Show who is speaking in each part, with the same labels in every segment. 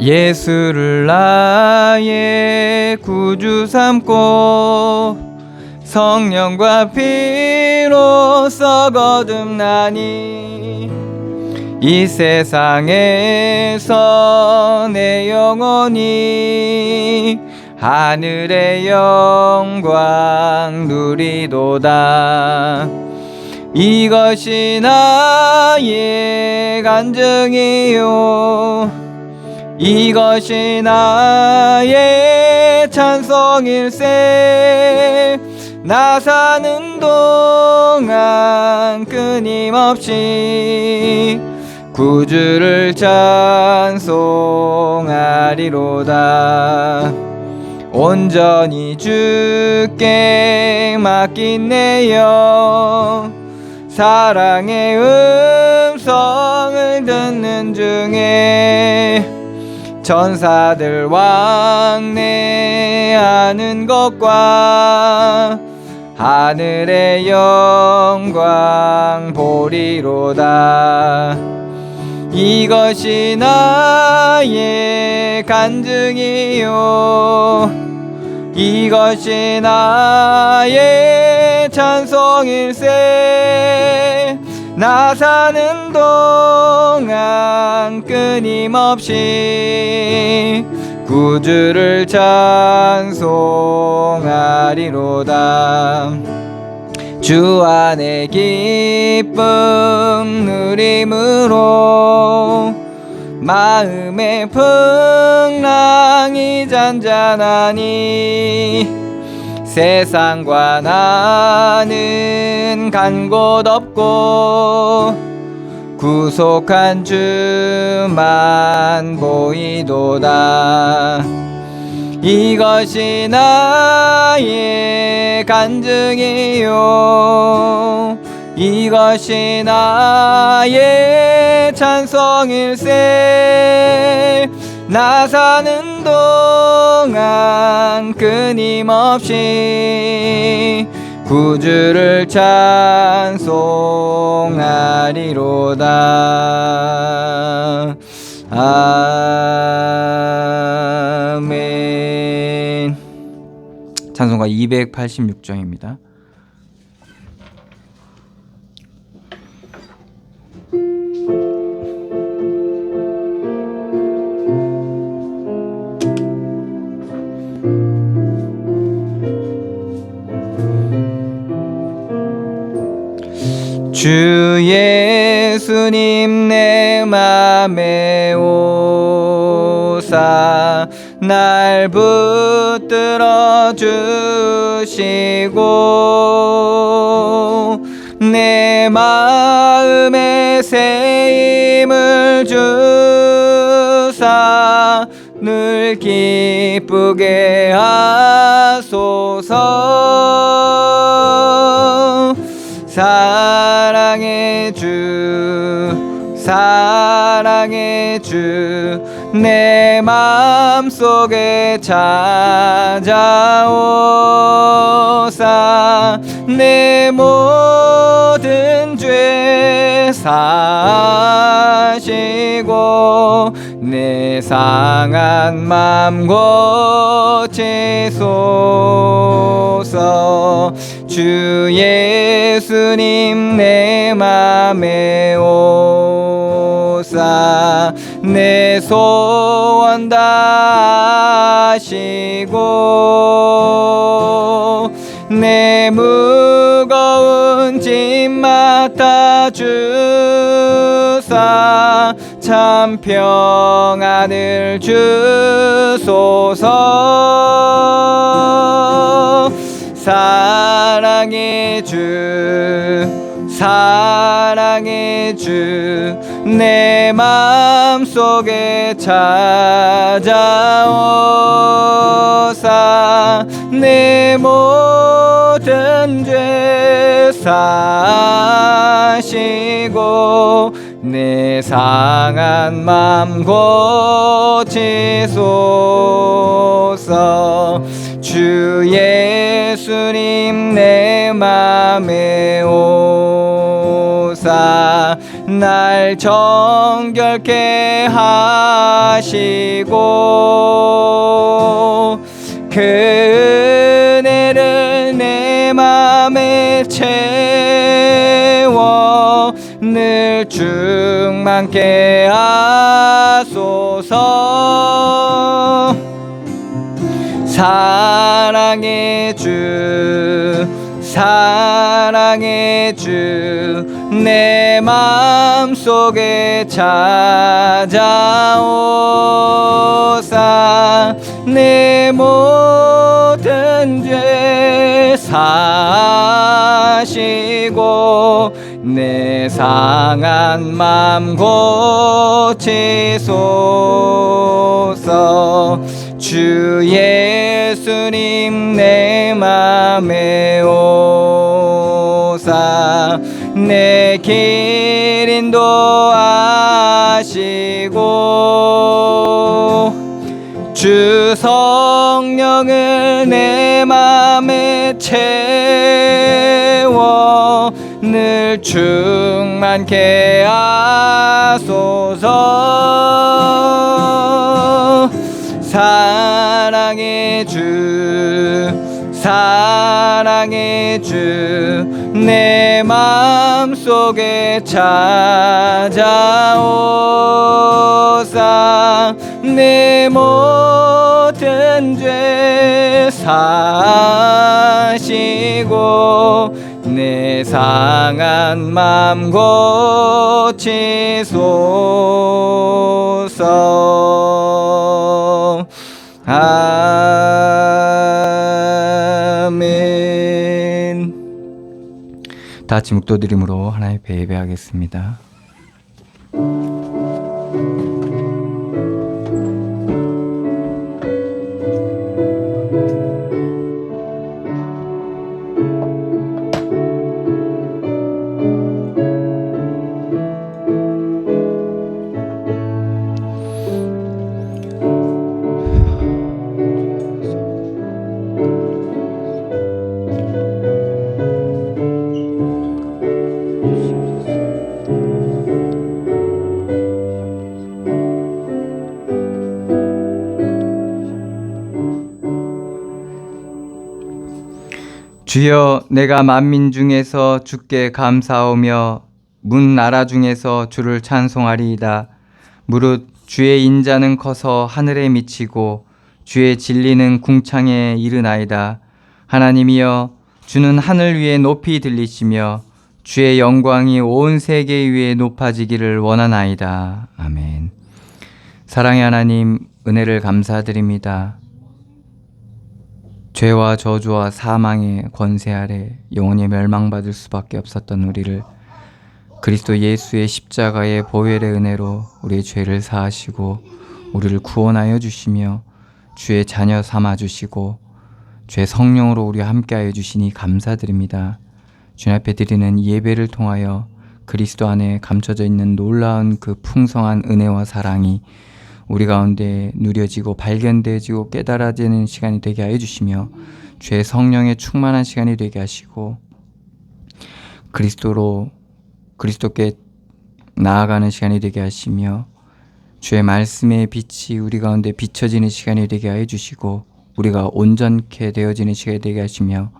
Speaker 1: 예수를 나의 구주 삼고 성령과 피로써 거듭나니 이 세상에서 내 영혼이 하늘의 영광 누리도다. 이것이 나의 간증이요 이것이 나의 찬송일세. 나 사는 동안 끊임없이 구주를 찬송하리로다. 온전히 주께 맡긴 내 영 사랑의 음성을 듣는 중에 천사들 왕래하는 것과 하늘의 영광 보리로다. 이것이 나의 간증이요 이것이 나의 찬송일세. 나 사는 동안 끊임없이 구주를 찬송하리로다. 주 안에 기쁨 누림으로 마음의 풍랑이 잔잔하니 세상과 나는 간 곳 없고 구속한 주만 보이도다. 이것이 나의 간증이요 이것이 나의 찬송일세. 나 사는 동안 끊임없이 구주를 찬송하리로다. 아멘. 찬송가 286장입니다. 주 예수님 내 맘에 오사 날 붙들어 주시고 내 마음에 새 힘을 주사 늘 기쁘게 하소서. 사랑의 주 내 맘속에 찾아오사 내 모든 죄 사시고 내 상한 맘 고치소서. 주 예수님 내 맘에 오사 내 소원 다하시고 내 무거운 짐 맡아 주사 참 평안을 주소서. 사랑의 주 내 맘속에 찾아오사 내 모든 죄 사시고 내 상한 맘 고치소서. 주 예수님 내 맘에 오사 날 정결케 하시고 그 은혜를 내 맘에 채워 늘 충만케 하소서. 사랑의 주 사랑의 주 내 맘속에 찾아오사 내 모든 죄 사시고 내 상한 맘 고치소서. 주 예수님 내 맘에 오사 내 길 인도하시고 주 성령을 내 맘에 채워 늘 충만케 하소서. 사랑의 주 사랑의 주 내 맘속에 찾아오사 내 모든 죄 사시고 내 상한 맘 고치소서. 아멘. 다 같이 묵도드림으로 하나님 앞에 예배하겠습니다. 주여, 내가 만민 중에서 주께 감사하며 문 나라 중에서 주를 찬송하리이다. 무릇 주의 인자는 커서 하늘에 미치고 주의 진리는 궁창에 이르나이다. 하나님이여, 주는 하늘 위에 높이 들리시며 주의 영광이 온 세계 위에 높아지기를 원하나이다. 아멘. 사랑의 하나님, 은혜를 감사드립니다. 죄와 저주와 사망의 권세 아래 영원히 멸망받을 수밖에 없었던 우리를 그리스도 예수의 십자가의 보혈의 은혜로 우리의 죄를 사하시고 우리를 구원하여 주시며 주의 자녀 삼아 주시고 주의 성령으로 우리와 함께하여 주시니 감사드립니다. 주님 앞에 드리는 이 예배를 통하여 그리스도 안에 감춰져 있는 놀라운 그 풍성한 은혜와 사랑이 우리 가운데 누려지고 발견되어지고 깨달아지는 시간이 되게 하여 주시며 주의 성령의 충만한 시간이 되게 하시고 그리스도께 나아가는 시간이 되게 하시며 주의 말씀의 빛이 우리 가운데 비춰지는 시간이 되게 하여 주시고 우리가 온전케 되어지는 시간이 되게 하시며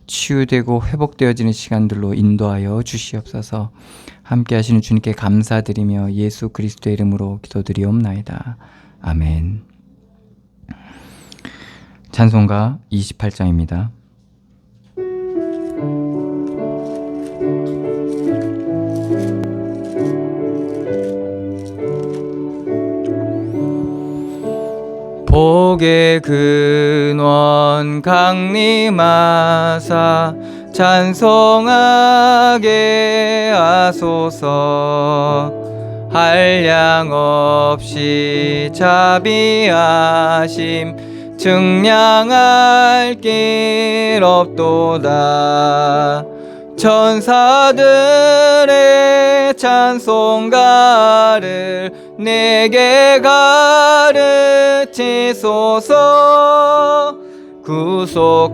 Speaker 1: 치유되고 회복되어지는 시간들로 인도하여 주시옵소서. 함께 하시는 주님께 감사드리며 예수 그리스도의 이름으로 기도드리옵나이다. 아멘. 찬송가 28장입니다. 복의 근원 강림하사 찬송하게 하소서. 한량 없이 자비하심 증량할 길 없도다. 천사들의 찬송가를 내게 가르치소서. 구속하신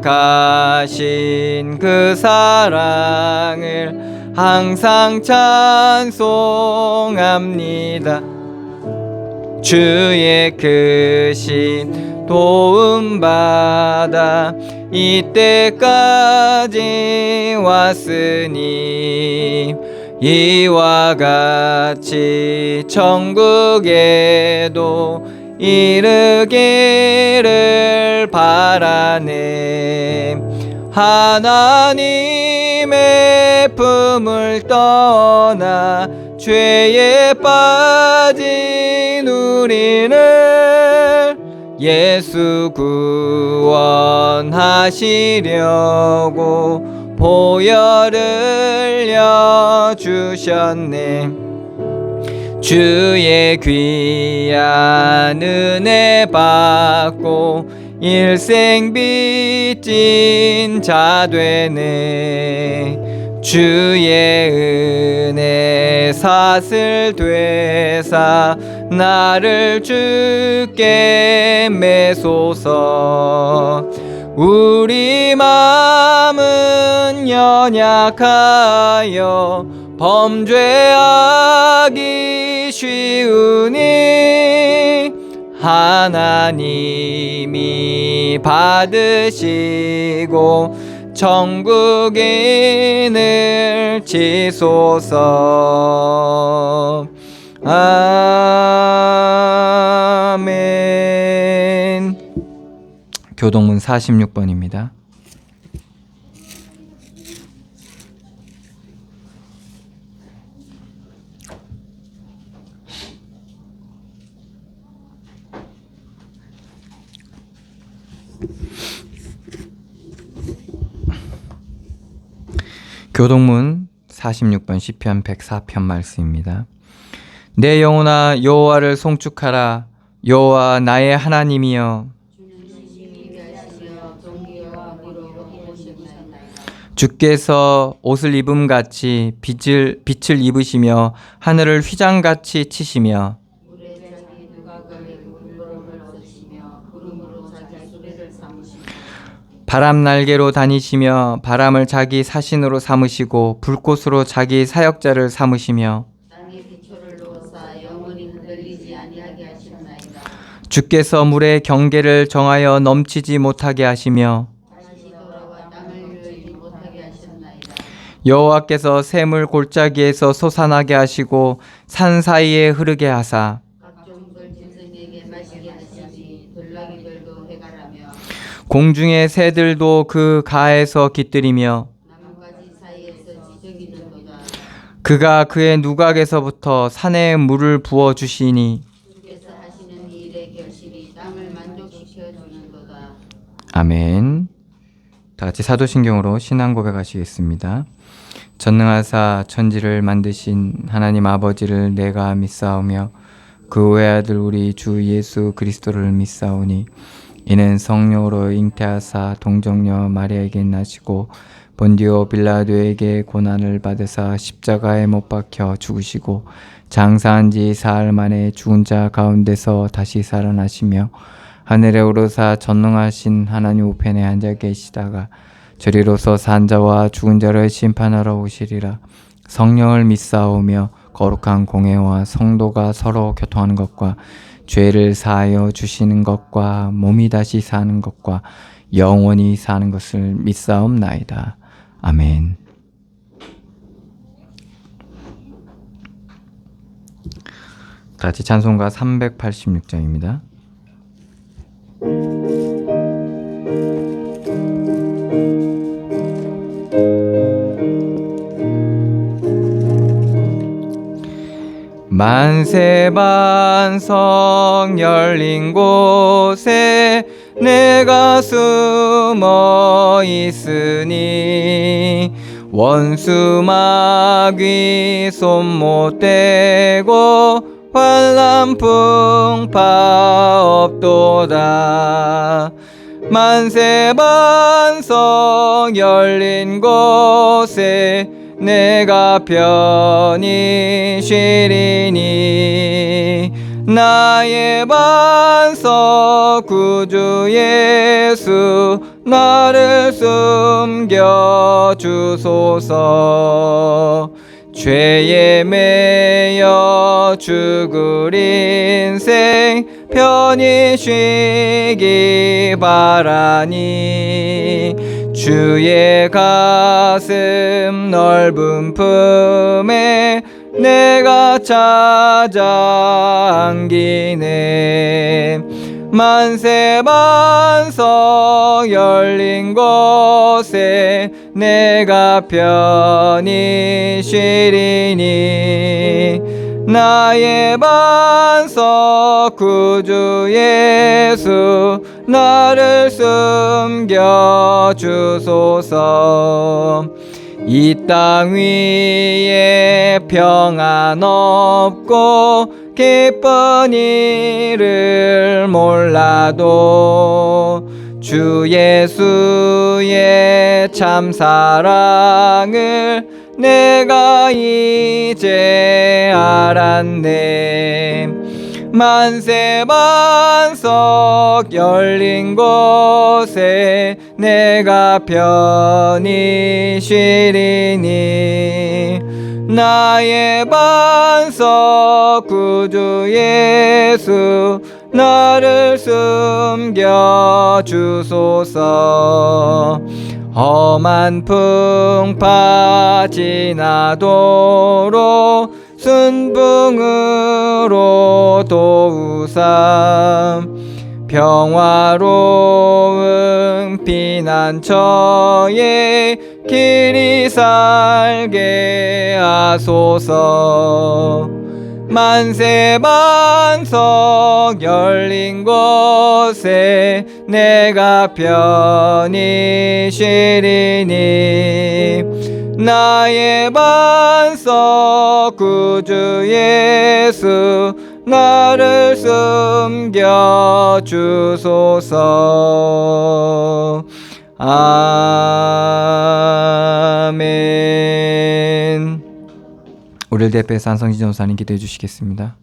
Speaker 1: 그 사랑을 항상 찬송합니다. 주의 크신 도움받아 이때까지 왔으니 이와 같이 천국에도 이르기를 바라네. 하나님의 품을 떠나 죄에 빠진 우리를 예수 구원하시려고 보혈을 흘려주셨네. 주의 귀한 은혜 받고 일생 빚진 자 되네. 주의 은혜 사슬 되사 나를 주께 매소서. 우리 마음은 연약하여 범죄하기 쉬우니 하나님이 받으시고 천국인을 치소서. 아멘. 교동문 46번입니다. 교동문 46번 시편 104편 말씀입니다. 내 영혼아 여호와를 송축하라. 여호와 나의 하나님이여 주께서 옷을 입음같이 빛을 입으시며 하늘을 휘장같이 치시며 바람 날개로 다니시며 바람을 자기 사신으로 삼으시고 불꽃으로 자기 사역자를 삼으시며 주께서 물의 경계를 정하여 넘치지 못하게 하시며 여호와께서 샘을 골짜기에서 솟아나게 하시고 산 사이에 흐르게 하사 공중의 새들도 그 가에서 깃들이며 그가 그의 누각에서부터 산에 물을 부어주시니 아멘. 다같이 사도신경으로 신앙 고백하시겠습니다. 전능하사 천지를 만드신 하나님 아버지를 내가 믿사오며 그 외아들 우리 주 예수 그리스도를 믿사오니 이는 성령으로 잉태하사 동정녀 마리아에게 나시고 본디오 빌라도에게 고난을 받으사 십자가에 못 박혀 죽으시고 장사한 지 사흘 만에 죽은 자 가운데서 다시 살아나시며 하늘에 오르사 전능하신 하나님 우편에 앉아 계시다가 저리로서 산 자와 죽은 자를 심판하러 오시리라. 성령을 믿사오며 거룩한 공회와 성도가 서로 교통하는 것과 죄를 사하여 주시는 것과 몸이 다시 사는 것과 영원히 사는 것을 믿사옵나이다. 아멘. 다같이 찬송가 386장입니다. 만세반성 열린 곳에 내가 숨어 있으니 원수 마귀 손 못 대고 환난 풍파 없도다. 만세반성 열린 곳에 내가 편히 쉬리니 나의 반석 구주 예수 나를 숨겨 주소서. 죄에 매여 죽을 인생 편히 쉬기 바라니, 주의 가슴 넓은 품에 내가 찾아 안기네. 만세만석 열린 곳에 내가 편히 쉬리니, 나의 반석 구주 예수 나를 숨겨 주소서. 이 땅 위에 평안 없고 기쁜 일을 몰라도 주 예수의 참 사랑을 내가 이제 알았네. 만세만석 열린 곳에 내가 편히 쉬리니, 나의 반석 구주 예수 나를 숨겨 주소서. 험한 풍파 지나도록 순붕으로 도우사, 평화로운 피난처에 길이 살게 하소서. 만세만석 열린 곳에 내가 편히 쉬리니, 나의 반석 구주 예수 나를 숨겨 주소서. 아멘. 우리를 대표해서 한성진 전사님 기도해 주시겠습니다.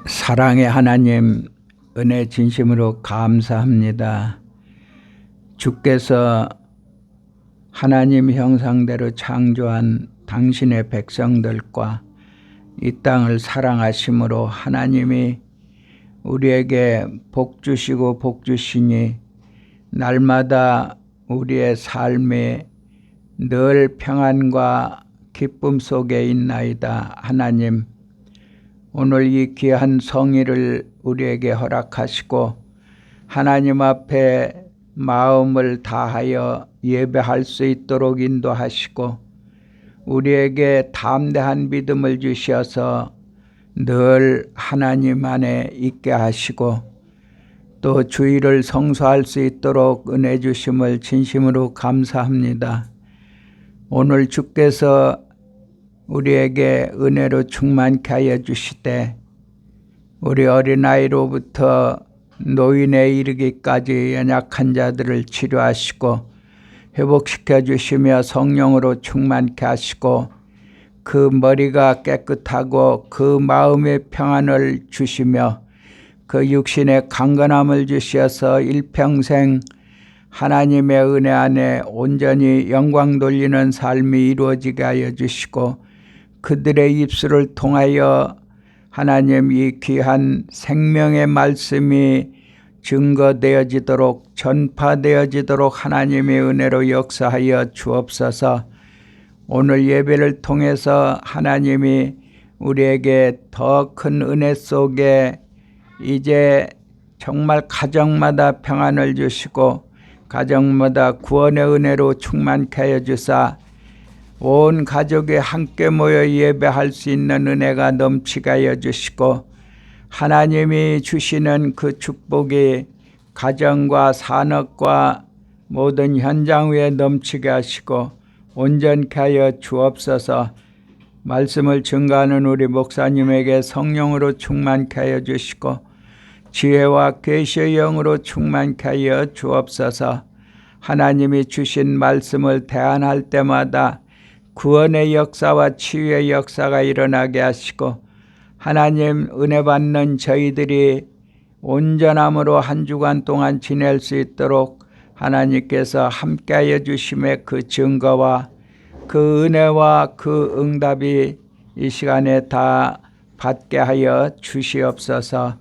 Speaker 2: 사랑의 하나님, 은혜 진심으로 감사합니다. 주께서 하나님 형상대로 창조한 당신의 백성들과 이 땅을 사랑하심으로 하나님이 우리에게 복 주시고 복 주시니 날마다 우리의 삶에 늘 평안과 기쁨 속에 있나이다. 하나님, 오늘 이 귀한 성의를 우리에게 허락하시고 하나님 앞에 마음을 다하여 예배할 수 있도록 인도하시고 우리에게 담대한 믿음을 주셔서 늘 하나님 안에 있게 하시고 또 주일을 성수할 수 있도록 은혜 주심을 진심으로 감사합니다. 오늘 주께서 우리에게 은혜로 충만케 하여 주시되 우리 어린아이로부터 노인에 이르기까지 연약한 자들을 치료하시고 회복시켜 주시며 성령으로 충만케 하시고 그 머리가 깨끗하고 그 마음의 평안을 주시며 그 육신의 강건함을 주셔서 일평생 하나님의 은혜 안에 온전히 영광 돌리는 삶이 이루어지게 하여 주시고 그들의 입술을 통하여 하나님 이 귀한 생명의 말씀이 증거되어지도록 전파되어지도록 하나님의 은혜로 역사하여 주옵소서. 오늘 예배를 통해서 하나님이 우리에게 더 큰 은혜 속에 이제 정말 가정마다 평안을 주시고 가정마다 구원의 은혜로 충만케 하여 주사 온 가족이 함께 모여 예배할 수 있는 은혜가 넘치게 하여 주시고 하나님이 주시는 그 축복이 가정과 산업과 모든 현장 위에 넘치게 하시고 온전케 하여 주옵소서. 말씀을 증거하는 우리 목사님에게 성령으로 충만케 하여 주시고 지혜와 계시의 영으로 충만케 하여 주옵소서. 하나님이 주신 말씀을 대안할 때마다 구원의 역사와 치유의 역사가 일어나게 하시고 하나님 은혜 받는 저희들이 온전함으로 한 주간 동안 지낼 수 있도록 하나님께서 함께하여 주심의 그 증거와 그 은혜와 그 응답이 이 시간에 다 받게 하여 주시옵소서.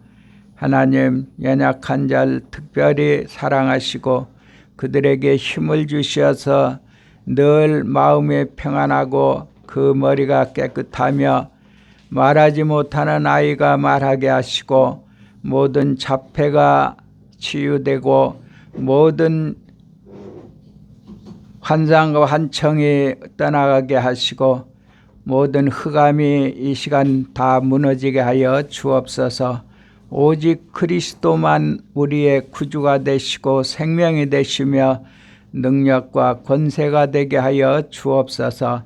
Speaker 2: 하나님 연약한 자를 특별히 사랑하시고 그들에게 힘을 주셔서 늘 마음이 평안하고 그 머리가 깨끗하며 말하지 못하는 아이가 말하게 하시고 모든 자폐가 치유되고 모든 환상과 환청이 떠나가게 하시고 모든 흑암이 이 시간 다 무너지게 하여 주옵소서. 오직 그리스도만 우리의 구주가 되시고 생명이 되시며 능력과 권세가 되게 하여 주옵소서.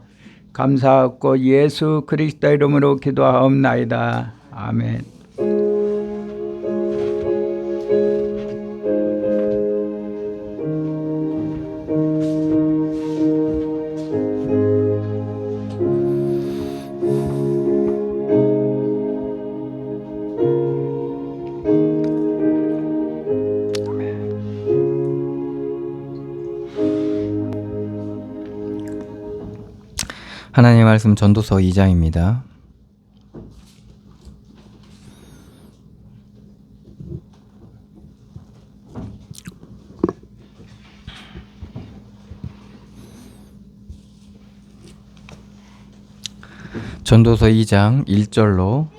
Speaker 2: 감사하고 예수 그리스도 이름으로 기도하옵나이다. 아멘.
Speaker 1: 하나님의 말씀 전도서 2장입니다. 전도서 2장 1절로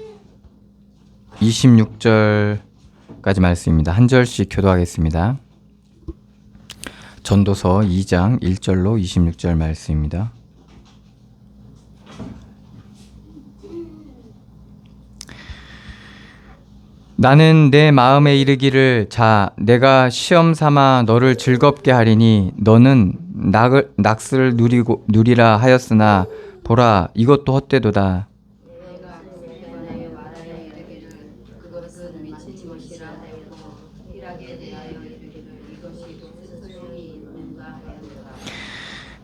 Speaker 1: 26절까지 말씀입니다. 한 절씩 교도하겠습니다. 전도서 2장 1절로 26절 말씀입니다. 나는 내 마음에 이르기를 자 내가 시험 삼아 너를 즐겁게 하리니 너는 낙을 누리라 하였으나 보라 이것도 헛되도다.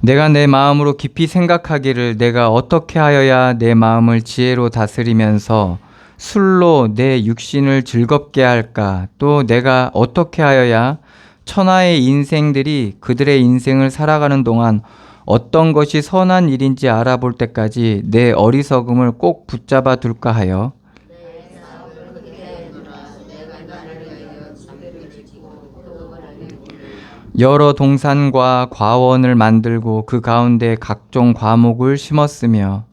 Speaker 1: 내가 내 마음으로 깊이 생각하기를 내가 어떻게 하여야 내 마음을 지혜로 다스리면서 술로 내 육신을 즐겁게 할까? 또 내가 어떻게 하여야 천하의 인생들이 그들의 인생을 살아가는 동안 어떤 것이 선한 일인지 알아볼 때까지 내 어리석음을 꼭 붙잡아 둘까 하여 여러 동산과 과원을 만들고 그 가운데 각종 과목을 심었으며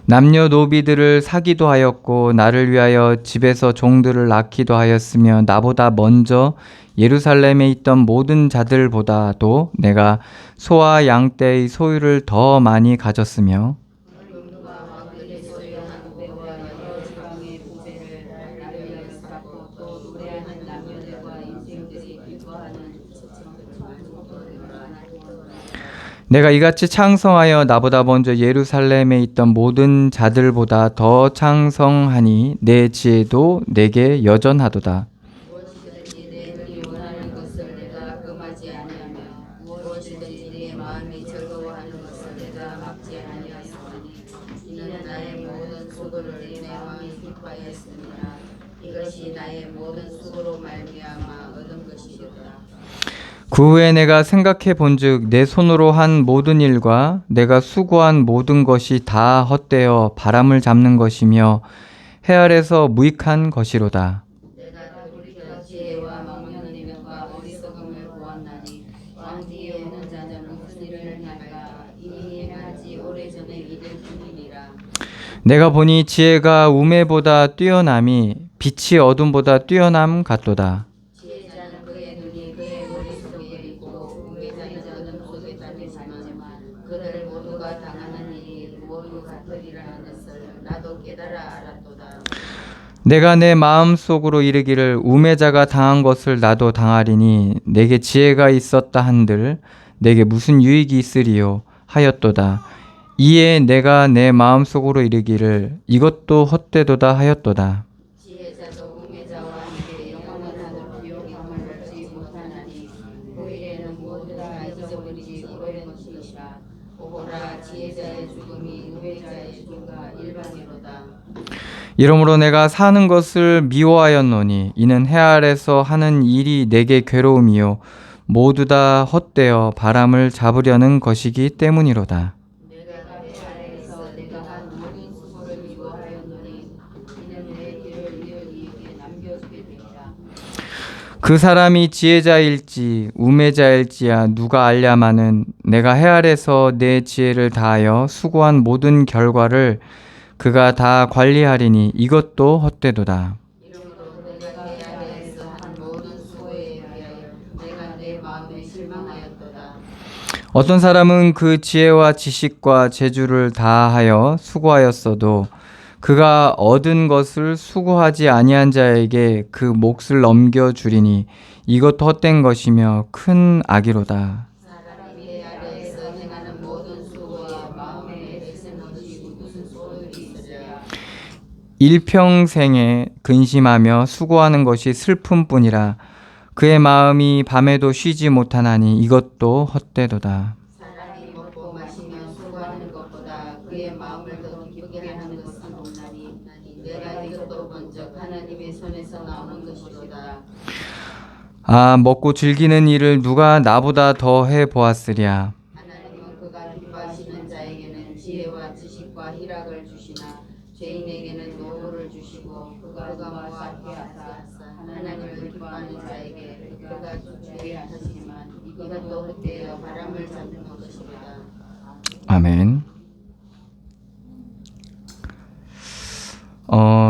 Speaker 1: 남녀노비들을 사기도 하였고 나를 위하여 집에서 종들을 낳기도 하였으며 나보다 먼저 예루살렘에 있던 모든 자들보다도 내가 소와 양떼의 소유를 더 많이 가졌으며 내가 이같이 창성하여 나보다 먼저 예루살렘에 있던 모든 자들보다 더 창성하니 내 지혜도 내게 여전하도다.
Speaker 3: 무엇이든지 내 눈이 원하는 것을 내가 금하지 아니하며 무엇이든지 내 마음이 즐거워하는 것을 내가 막지 아니하였으니 이는 나의 모든 수고를 내 마음이 기뻐하였습니다. 이것이 나의 모든 수고로 말미암아 얻은 것이로다.
Speaker 1: 그 후에 내가 생각해 본즉 내 손으로 한 모든 일과 내가 수고한 모든 것이 다 헛되어 바람을 잡는 것이며 해 아래서 무익한 것이로다.
Speaker 3: 내가 돌이켜 지혜와 망령과 어리석음을 보았나니 왕 뒤에 오는 자는 무슨 일을 행할까? 이미 행하지 오래전에 이들 뿐이니라.
Speaker 1: 내가 보니 지혜가 우매보다 뛰어남이 빛이 어둠보다 뛰어남 같도다.
Speaker 3: 지혜자는 그의 눈이 그의 머릿속에 있고 우매자는 어둠 속에 잠기지만 그들 모두가 당하는 일이 모두 같으리라 하는 것을 나도 깨달아 알았도다.
Speaker 1: 내가 내 마음속으로 이르기를 우매자가 당한 것을 나도 당하리니 내게 지혜가 있었다 한들 내게 무슨 유익이 있으리요 하였도다. 이에 내가 내 마음속으로 이르기를 이것도 헛되도다 하였도다.
Speaker 3: 지혜자도 우매자와 함께 영원한 비용함을 얻지 못하나니 그 일에는 모두 다 잊어버리지 오랜 것이라. 오호라 지혜자의 죽음이 우매자의 죽음과 일반이로다.
Speaker 1: 이러므로 내가 사는 것을 미워하였노니 이는 해 아래서 하는 일이 내게 괴로움이요 모두 다 헛되어 바람을 잡으려는 것이기 때문이로다.
Speaker 3: 내가 배 아래에서 내가 한 모든 수고를 미워하였노니 이는 내 길을 이웃에게 남겨주게 되리라.
Speaker 1: 그 사람이 지혜자일지 우매자일지야 누가 알랴마는 내가 해 아래서 내 지혜를 다하여 수고한 모든 결과를 그가 다 관리하리니 이것도 헛되도다.
Speaker 3: 이러므로 내가 배 아래에서 한 모든 수고에 대하여 내가 내 마음에 실망하였도다.
Speaker 1: 어떤 사람은 그 지혜와 지식과 재주를 다하여 수고하였어도 그가 얻은 것을 수고하지 아니한 자에게 그 몫을 넘겨주리니 이것도 헛된 것이며 큰 악이로다.
Speaker 3: 사람이 배 아래에서 행하는 모든 수고와 마음에 애쓰는 것이 무슨 소용이 있으랴.
Speaker 1: 일평생에 근심하며 수고하는 것이 슬픔뿐이라 그의 마음이 밤에도 쉬지 못하나니 이것도 헛되도다.
Speaker 3: 사람이 먹고 마시며 수고하는 것보다 그의 마음을 더 기쁘게 하는 것은 없나니 내가 이것도 먼저 하나님의 손에서 나오는 것이로다.
Speaker 1: 아, 먹고 즐기는 일을 누가 나보다 더 해보았으랴.
Speaker 3: 하나님은 그가 기뻐하시는 자에게는 지혜와 지식과 희락을 주시나 죄인에게는 노고를 주시고 그가 모아게 하사 하나님을 기뻐하는 자에게 그가 주게 하시지만 이것도 헛되어 바람을 잡는 것이로다.
Speaker 1: 아멘.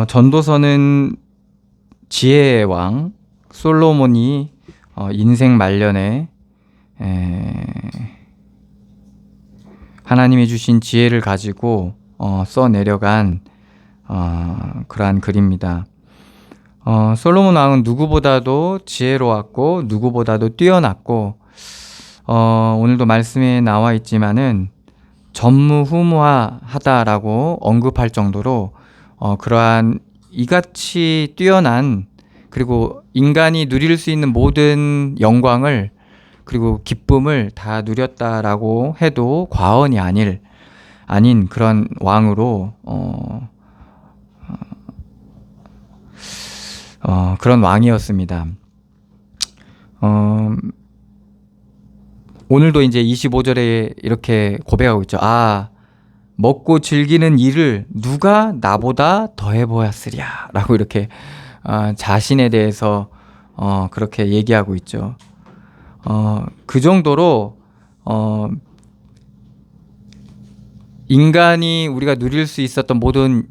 Speaker 1: 전도서는 지혜의 왕 솔로몬이 인생 말년에 하나님이 주신 지혜를 가지고 써내려간 그러한 글입니다. 솔로몬 왕은 누구보다도 지혜로웠고 누구보다도 뛰어났고 오늘도 말씀에 나와 있지만은 전무후무하다라고 언급할 정도로 그러한 이같이 뛰어난 그리고 인간이 누릴 수 있는 모든 영광을 그리고 기쁨을 다 누렸다라고 해도 과언이 아닌 그런 왕으로 그런 왕이었습니다. 오늘도 이제 25절에 이렇게 고백하고 있죠. 아, 먹고 즐기는 일을 누가 나보다 더 해보았으랴 라고 이렇게 자신에 대해서 그렇게 얘기하고 있죠. 그 정도로 인간이 우리가 누릴 수 있었던 모든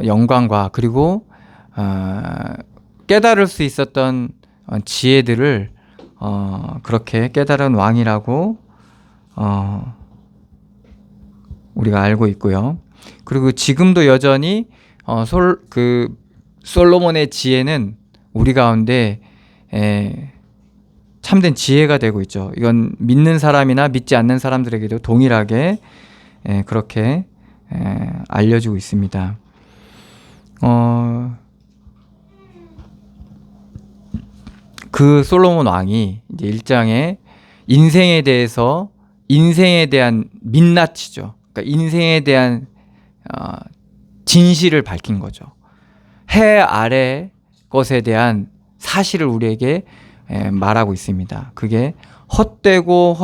Speaker 1: 영광과 그리고 깨달을 수 있었던 지혜들을 그렇게 깨달은 왕이라고 우리가 알고 있고요. 그리고 지금도 여전히 솔로몬의 지혜는 우리 가운데 참된 지혜가 되고 있죠. 이건 믿는 사람이나 믿지 않는 사람들에게도 동일하게 그렇게 알려주고 있습니다. 그 솔로몬 왕이 이제 1장에 인생에 대한 민낯이죠. 그러니까 인생에 대한 진실을 밝힌 거죠. 해 아래 것에 대한 사실을 우리에게 말하고 있습니다. 그게 헛되고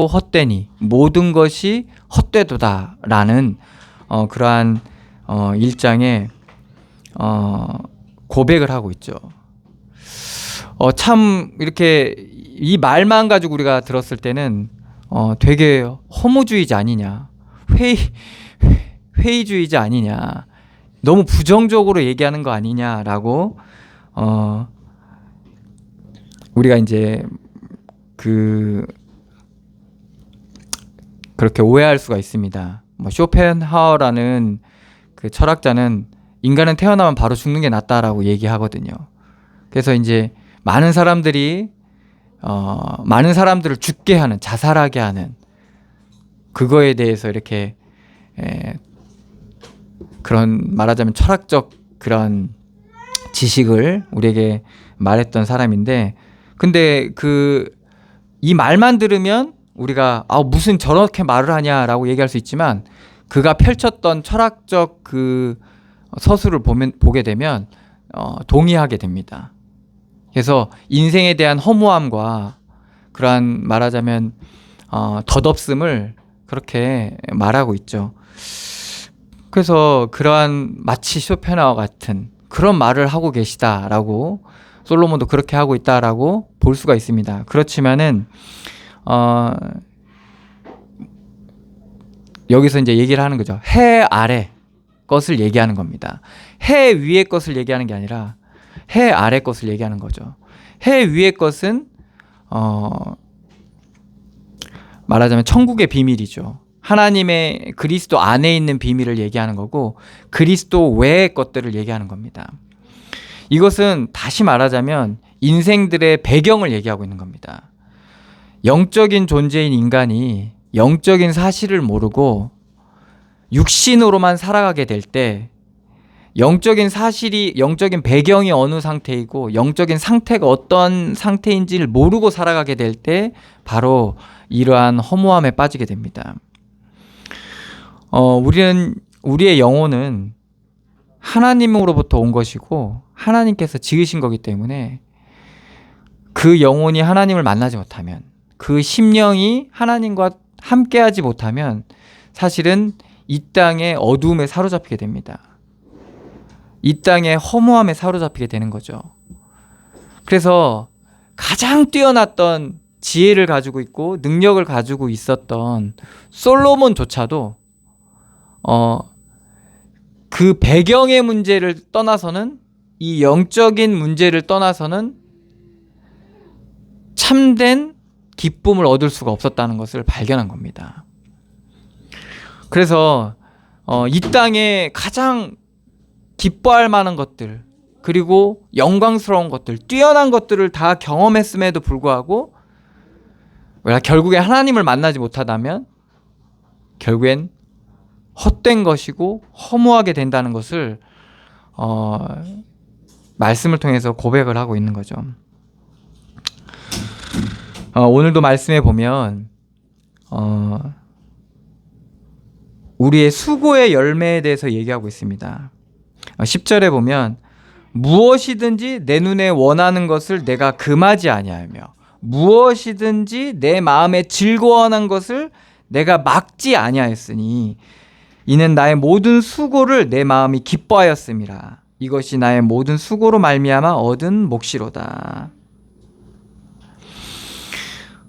Speaker 1: 헛되니 모든 것이 헛되도다라는 그러한 1장에 고백을 하고 있죠. 참 이렇게 이 말만 가지고 우리가 들었을 때는 되게 허무주의자 아니냐, 회의주의자 아니냐, 너무 부정적으로 얘기하는 거 아니냐라고 우리가 이제 그렇게 오해할 수가 있습니다. 쇼펜하우어라는 그 철학자는 인간은 태어나면 바로 죽는 게 낫다라고 얘기하거든요. 그래서 이제 많은 사람들을 죽게 하는, 자살하게 하는 그거에 대해서 이렇게 그런 말하자면 철학적 그런 지식을 우리에게 말했던 사람인데, 근데 이 말만 들으면 우리가 무슨 저렇게 말을 하냐라고 얘기할 수 있지만, 그가 펼쳤던 철학적 그 서술을 보게 되면 동의하게 됩니다. 그래서 인생에 대한 허무함과 그러한 말하자면 덧없음을 그렇게 말하고 있죠. 그래서 그러한 마치 쇼펜하우와 같은 그런 말을 하고 계시다라고, 솔로몬도 그렇게 하고 있다라고 볼 수가 있습니다. 그렇지만은 여기서 이제 얘기를 하는 거죠. 해 아래 것을 얘기하는 겁니다. 해 위의 것을 얘기하는 게 아니라 해 아래 것을 얘기하는 거죠. 해 위의 것은 말하자면 천국의 비밀이죠. 하나님의 그리스도 안에 있는 비밀을 얘기하는 거고, 그리스도 외의 것들을 얘기하는 겁니다. 이것은 다시 말하자면 인생들의 배경을 얘기하고 있는 겁니다. 영적인 존재인 인간이 영적인 사실을 모르고 육신으로만 살아가게 될 때, 영적인 배경이 어느 상태이고 영적인 상태가 어떤 상태인지를 모르고 살아가게 될 때 바로 이러한 허무함에 빠지게 됩니다. 우리의 영혼은 하나님으로부터 온 것이고 하나님께서 지으신 거기 때문에, 그 영혼이 하나님을 만나지 못하면, 그 심령이 하나님과 함께하지 못하면 사실은 이 땅의 어두움에 사로잡히게 됩니다. 이 땅의 허무함에 사로잡히게 되는 거죠. 그래서 가장 뛰어났던 지혜를 가지고 있고 능력을 가지고 있었던 솔로몬조차도 그 배경의 문제를 떠나서는, 이 영적인 문제를 떠나서는 참된 기쁨을 얻을 수가 없었다는 것을 발견한 겁니다. 그래서 이 땅에 가장 기뻐할 만한 것들, 그리고 영광스러운 것들, 뛰어난 것들을 다 경험했음에도 불구하고 결국에 하나님을 만나지 못하다면 결국엔 헛된 것이고 허무하게 된다는 것을 말씀을 통해서 고백을 하고 있는 거죠. 오늘도 말씀에 보면 우리의 수고의 열매에 대해서 얘기하고 있습니다. 10절에 보면 무엇이든지 내 눈에 원하는 것을 내가 금하지 아니하며 무엇이든지 내 마음에 즐거워하는 것을 내가 막지 아니하였으니 이는 나의 모든 수고를 내 마음이 기뻐하였음이라. 이것이 나의 모든 수고로 말미암아 얻은 몫이로다.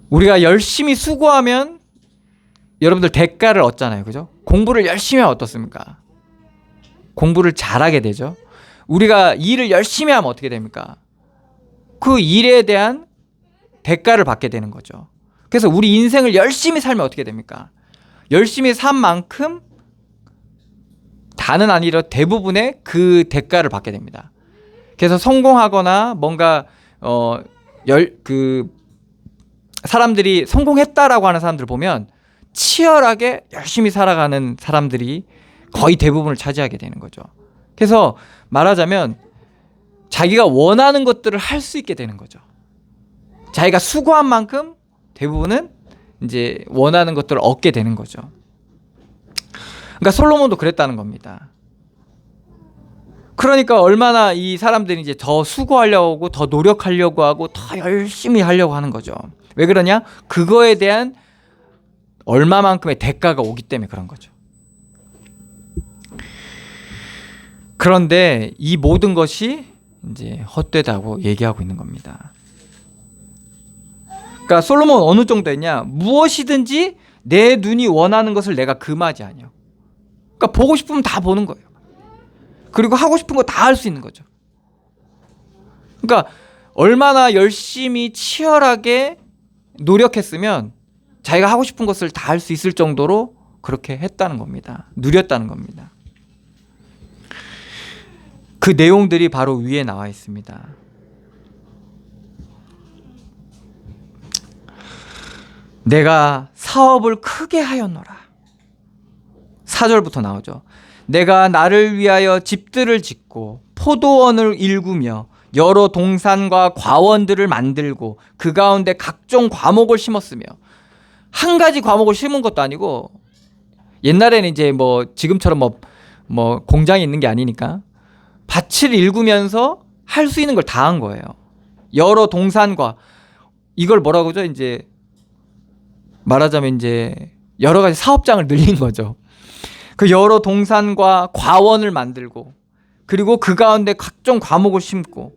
Speaker 1: 우리가 열심히 수고하면 여러분들 대가를 얻잖아요. 그죠? 공부를 열심히 하면 어떻습니까? 공부를 잘하게 되죠. 우리가 일을 열심히 하면 어떻게 됩니까? 그 일에 대한 대가를 받게 되는 거죠. 그래서 우리 인생을 열심히 살면 어떻게 됩니까? 열심히 산 만큼 다는 아니라 대부분의 그 대가를 받게 됩니다. 그래서 성공하거나 뭔가 사람들이 성공했다라고 하는 사람들을 보면 치열하게 열심히 살아가는 사람들이 거의 대부분을 차지하게 되는 거죠. 그래서 말하자면 자기가 원하는 것들을 할 수 있게 되는 거죠. 자기가 수고한 만큼 대부분은 이제 원하는 것들을 얻게 되는 거죠. 그러니까 솔로몬도 그랬다는 겁니다. 그러니까 얼마나 이 사람들이 이제 더 수고하려고 하고 더 노력하려고 하고 더 열심히 하려고 하는 거죠. 왜 그러냐? 그거에 대한 얼마만큼의 대가가 오기 때문에 그런 거죠. 그런데 이 모든 것이 이제 헛되다고 얘기하고 있는 겁니다. 그러니까 솔로몬 어느 정도 했냐? 무엇이든지 내 눈이 원하는 것을 내가 금하지 아니하고. 그러니까 보고 싶으면 다 보는 거예요. 그리고 하고 싶은 거 다 할 수 있는 거죠. 그러니까 얼마나 열심히 치열하게 노력했으면 자기가 하고 싶은 것을 다 할 수 있을 정도로 그렇게 했다는 겁니다. 누렸다는 겁니다. 그 내용들이 바로 위에 나와 있습니다. 내가 사업을 크게 하였노라. 4절부터 나오죠. 내가 나를 위하여 집들을 짓고 포도원을 일구며 여러 동산과 과원들을 만들고 그 가운데 각종 과목을 심었으며. 한 가지 과목을 심은 것도 아니고, 옛날에는 이제 뭐 지금처럼 뭐 공장이 있는 게 아니니까 밭을 일구면서 할 수 있는 걸 다 한 거예요. 여러 동산과, 이걸 뭐라고 하죠? 이제 말하자면 이제 여러 가지 사업장을 늘린 거죠. 그 여러 동산과 과원을 만들고, 그리고 그 가운데 각종 과목을 심고,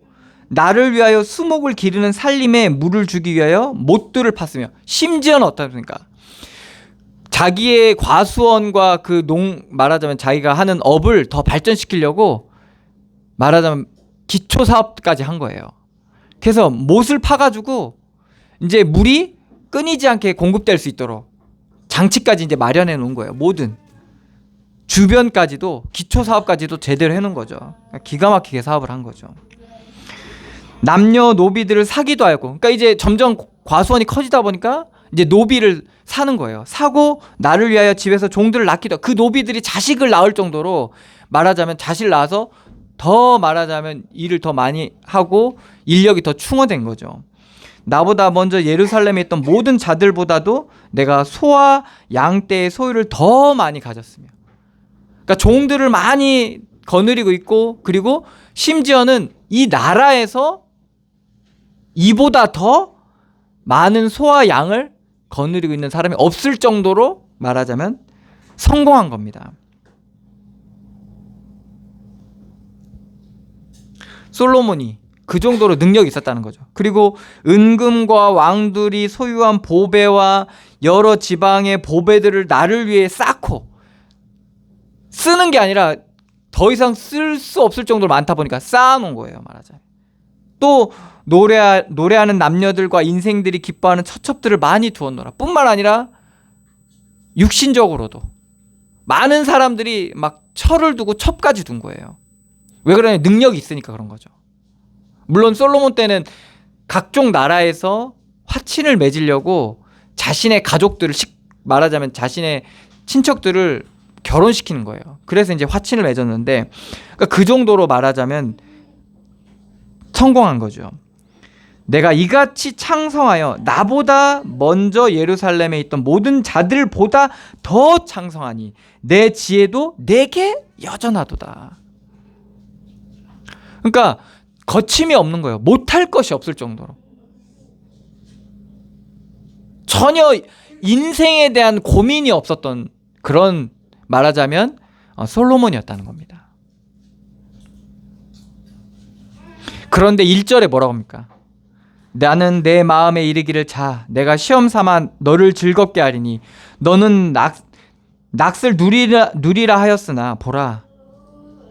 Speaker 1: 나를 위하여 수목을 기르는 살림에 물을 주기 위하여 못들을 팠으며. 심지어는 어떻습니까? 자기의 과수원과 그 말하자면 자기가 하는 업을 더 발전시키려고 말하자면 기초 사업까지 한 거예요. 그래서 못을 파가지고 이제 물이 끊이지 않게 공급될 수 있도록 장치까지 이제 마련해 놓은 거예요. 모든 주변까지도, 기초 사업까지도 제대로 해놓은 거죠. 기가 막히게 사업을 한 거죠. 남녀 노비들을 사기도 하였고, 그러니까 이제 점점 과수원이 커지다 보니까 이제 노비를 사는 거예요. 사고 나를 위하여 집에서 종들을 낳기도 하고, 그 노비들이 자식을 낳을 정도로 말하자면 자식을 낳아서 더 말하자면 일을 더 많이 하고 인력이 더 충원된 거죠. 나보다 먼저 예루살렘에 있던 모든 자들보다도 내가 소와 양떼의 소유를 더 많이 가졌으며. 그러니까 종들을 많이 거느리고 있고, 그리고 심지어는 이 나라에서 이보다 더 많은 소와 양을 거느리고 있는 사람이 없을 정도로 말하자면 성공한 겁니다. 솔로몬이 그 정도로 능력이 있었다는 거죠. 그리고 은금과 왕들이 소유한 보배와 여러 지방의 보배들을 나를 위해 쌓고, 쓰는 게 아니라 더 이상 쓸 수 없을 정도로 많다 보니까 쌓아놓은 거예요, 말하자면. 또 노래하는 남녀들과 인생들이 기뻐하는 처첩들을 많이 두었노라. 뿐만 아니라 육신적으로도 많은 사람들이 막 철을 두고 첩까지 둔 거예요. 왜 그러냐? 능력이 있으니까 그런 거죠. 물론 솔로몬 때는 각종 나라에서 화친을 맺으려고 자신의 가족들을, 말하자면 자신의 친척들을 결혼시키는 거예요. 그래서 이제 화친을 맺었는데, 그러니까 그 정도로 말하자면 성공한 거죠. 내가 이같이 창성하여 나보다 먼저 예루살렘에 있던 모든 자들보다 더 창성하니 내 지혜도 내게 여전하도다. 그러니까 거침이 없는 거예요. 못할 것이 없을 정도로. 전혀 인생에 대한 고민이 없었던 그런, 말하자면 솔로몬이었다는 겁니다. 그런데 1절에 뭐라고 합니까? 나는 내 마음에 이르기를, 자, 내가 시험 삼아 너를 즐겁게 하리니 너는 낙을 누리라 하였으나 보라,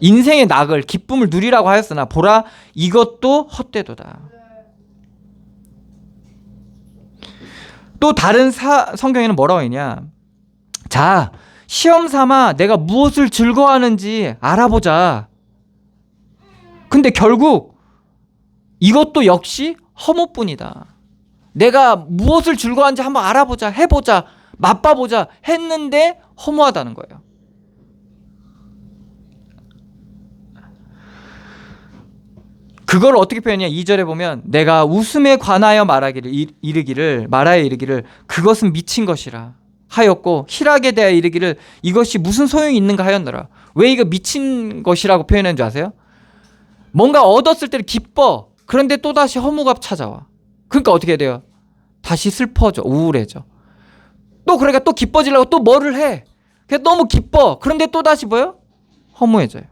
Speaker 1: 인생의 낙을, 기쁨을 누리라고 하였으나 보라, 이것도 헛되도다. 또 다른 성경에는 뭐라고 했냐? 자, 시험 삼아 내가 무엇을 즐거워하는지 알아보자. 근데 결국 이것도 역시 허무뿐이다. 내가 무엇을 즐거워하는지 한번 알아보자, 해보자, 맛봐보자 했는데 허무하다는 거예요. 그걸 어떻게 표현하냐? 2절에 보면 내가 웃음에 관하여 말하여 이르기를 그것은 미친 것이라 하였고, 희락에 대하여 이르기를 이것이 무슨 소용이 있는가 하였노라. 왜 이거 미친 것이라고 표현한 줄 아세요? 뭔가 얻었을 때는 기뻐. 그런데 또다시 허무가 찾아와. 그러니까 어떻게 돼요? 다시 슬퍼져, 우울해져. 또 그러니까 또 기뻐지려고 또 뭐를 해. 그래서 너무 기뻐. 그런데 또다시 뭐예요? 허무해져요.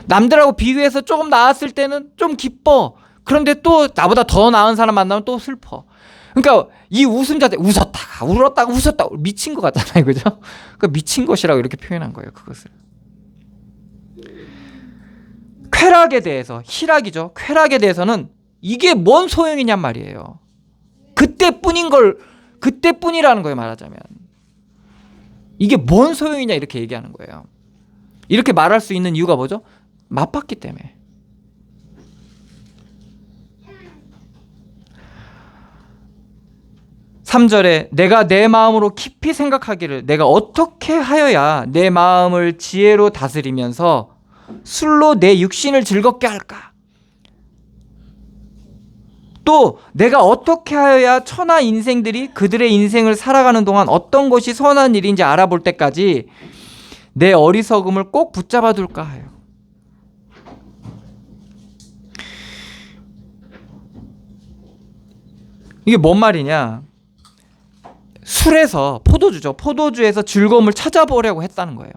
Speaker 1: 남들하고 비교해서 조금 나았을 때는 좀 기뻐. 그런데 또 나보다 더 나은 사람 만나면 또 슬퍼. 그러니까 이 웃음 자체, 웃었다가 울었다가 웃었다가, 미친 것 같잖아요, 그죠? 그러니까 미친 것이라고 이렇게 표현한 거예요, 그것을. 쾌락에 대해서, 희락이죠. 쾌락에 대해서는 이게 뭔 소용이냔 말이에요. 그때뿐이라는 거예요, 말하자면. 이게 뭔 소용이냐 이렇게 얘기하는 거예요. 이렇게 말할 수 있는 이유가 뭐죠? 맛봤기 때문에. 3절에 내가 내 마음으로 깊이 생각하기를 내가 어떻게 하여야 내 마음을 지혜로 다스리면서 술로 내 육신을 즐겁게 할까? 또 내가 어떻게 하여야 천하 인생들이 그들의 인생을 살아가는 동안 어떤 것이 선한 일인지 알아볼 때까지 내 어리석음을 꼭 붙잡아 둘까 하여. 이게 뭔 말이냐? 술에서 포도주죠. 포도주에서 즐거움을 찾아보려고 했다는 거예요.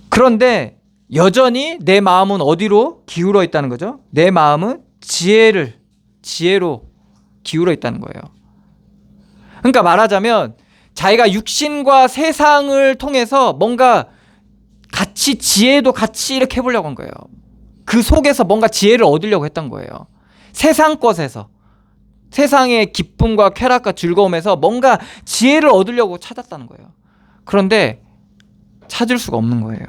Speaker 1: 그런데 여전히 내 마음은 어디로 기울어 있다는 거죠? 내 마음은 지혜로 기울어 있다는 거예요. 그러니까 말하자면 자기가 육신과 세상을 통해서 뭔가 같이 지혜도 같이 이렇게 해보려고 한 거예요. 그 속에서 뭔가 지혜를 얻으려고 했던 거예요. 세상 것에서, 세상의 기쁨과 쾌락과 즐거움에서 뭔가 지혜를 얻으려고 찾았다는 거예요. 그런데 찾을 수가 없는 거예요.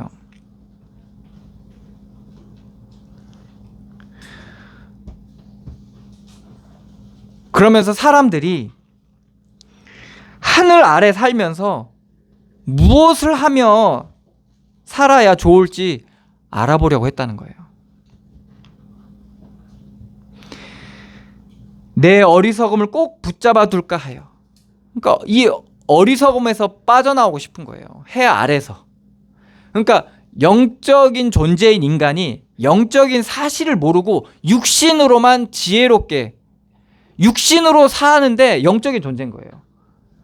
Speaker 1: 그러면서 사람들이 하늘 아래 살면서 무엇을 하며 살아야 좋을지 알아보려고 했다는 거예요. 내 어리석음을 꼭 붙잡아 둘까 하여. 그러니까 이 어리석음에서 빠져나오고 싶은 거예요. 해 아래서. 그러니까 영적인 존재인 인간이 영적인 사실을 모르고 육신으로만 지혜롭게 육신으로 사는데 영적인 존재인 거예요.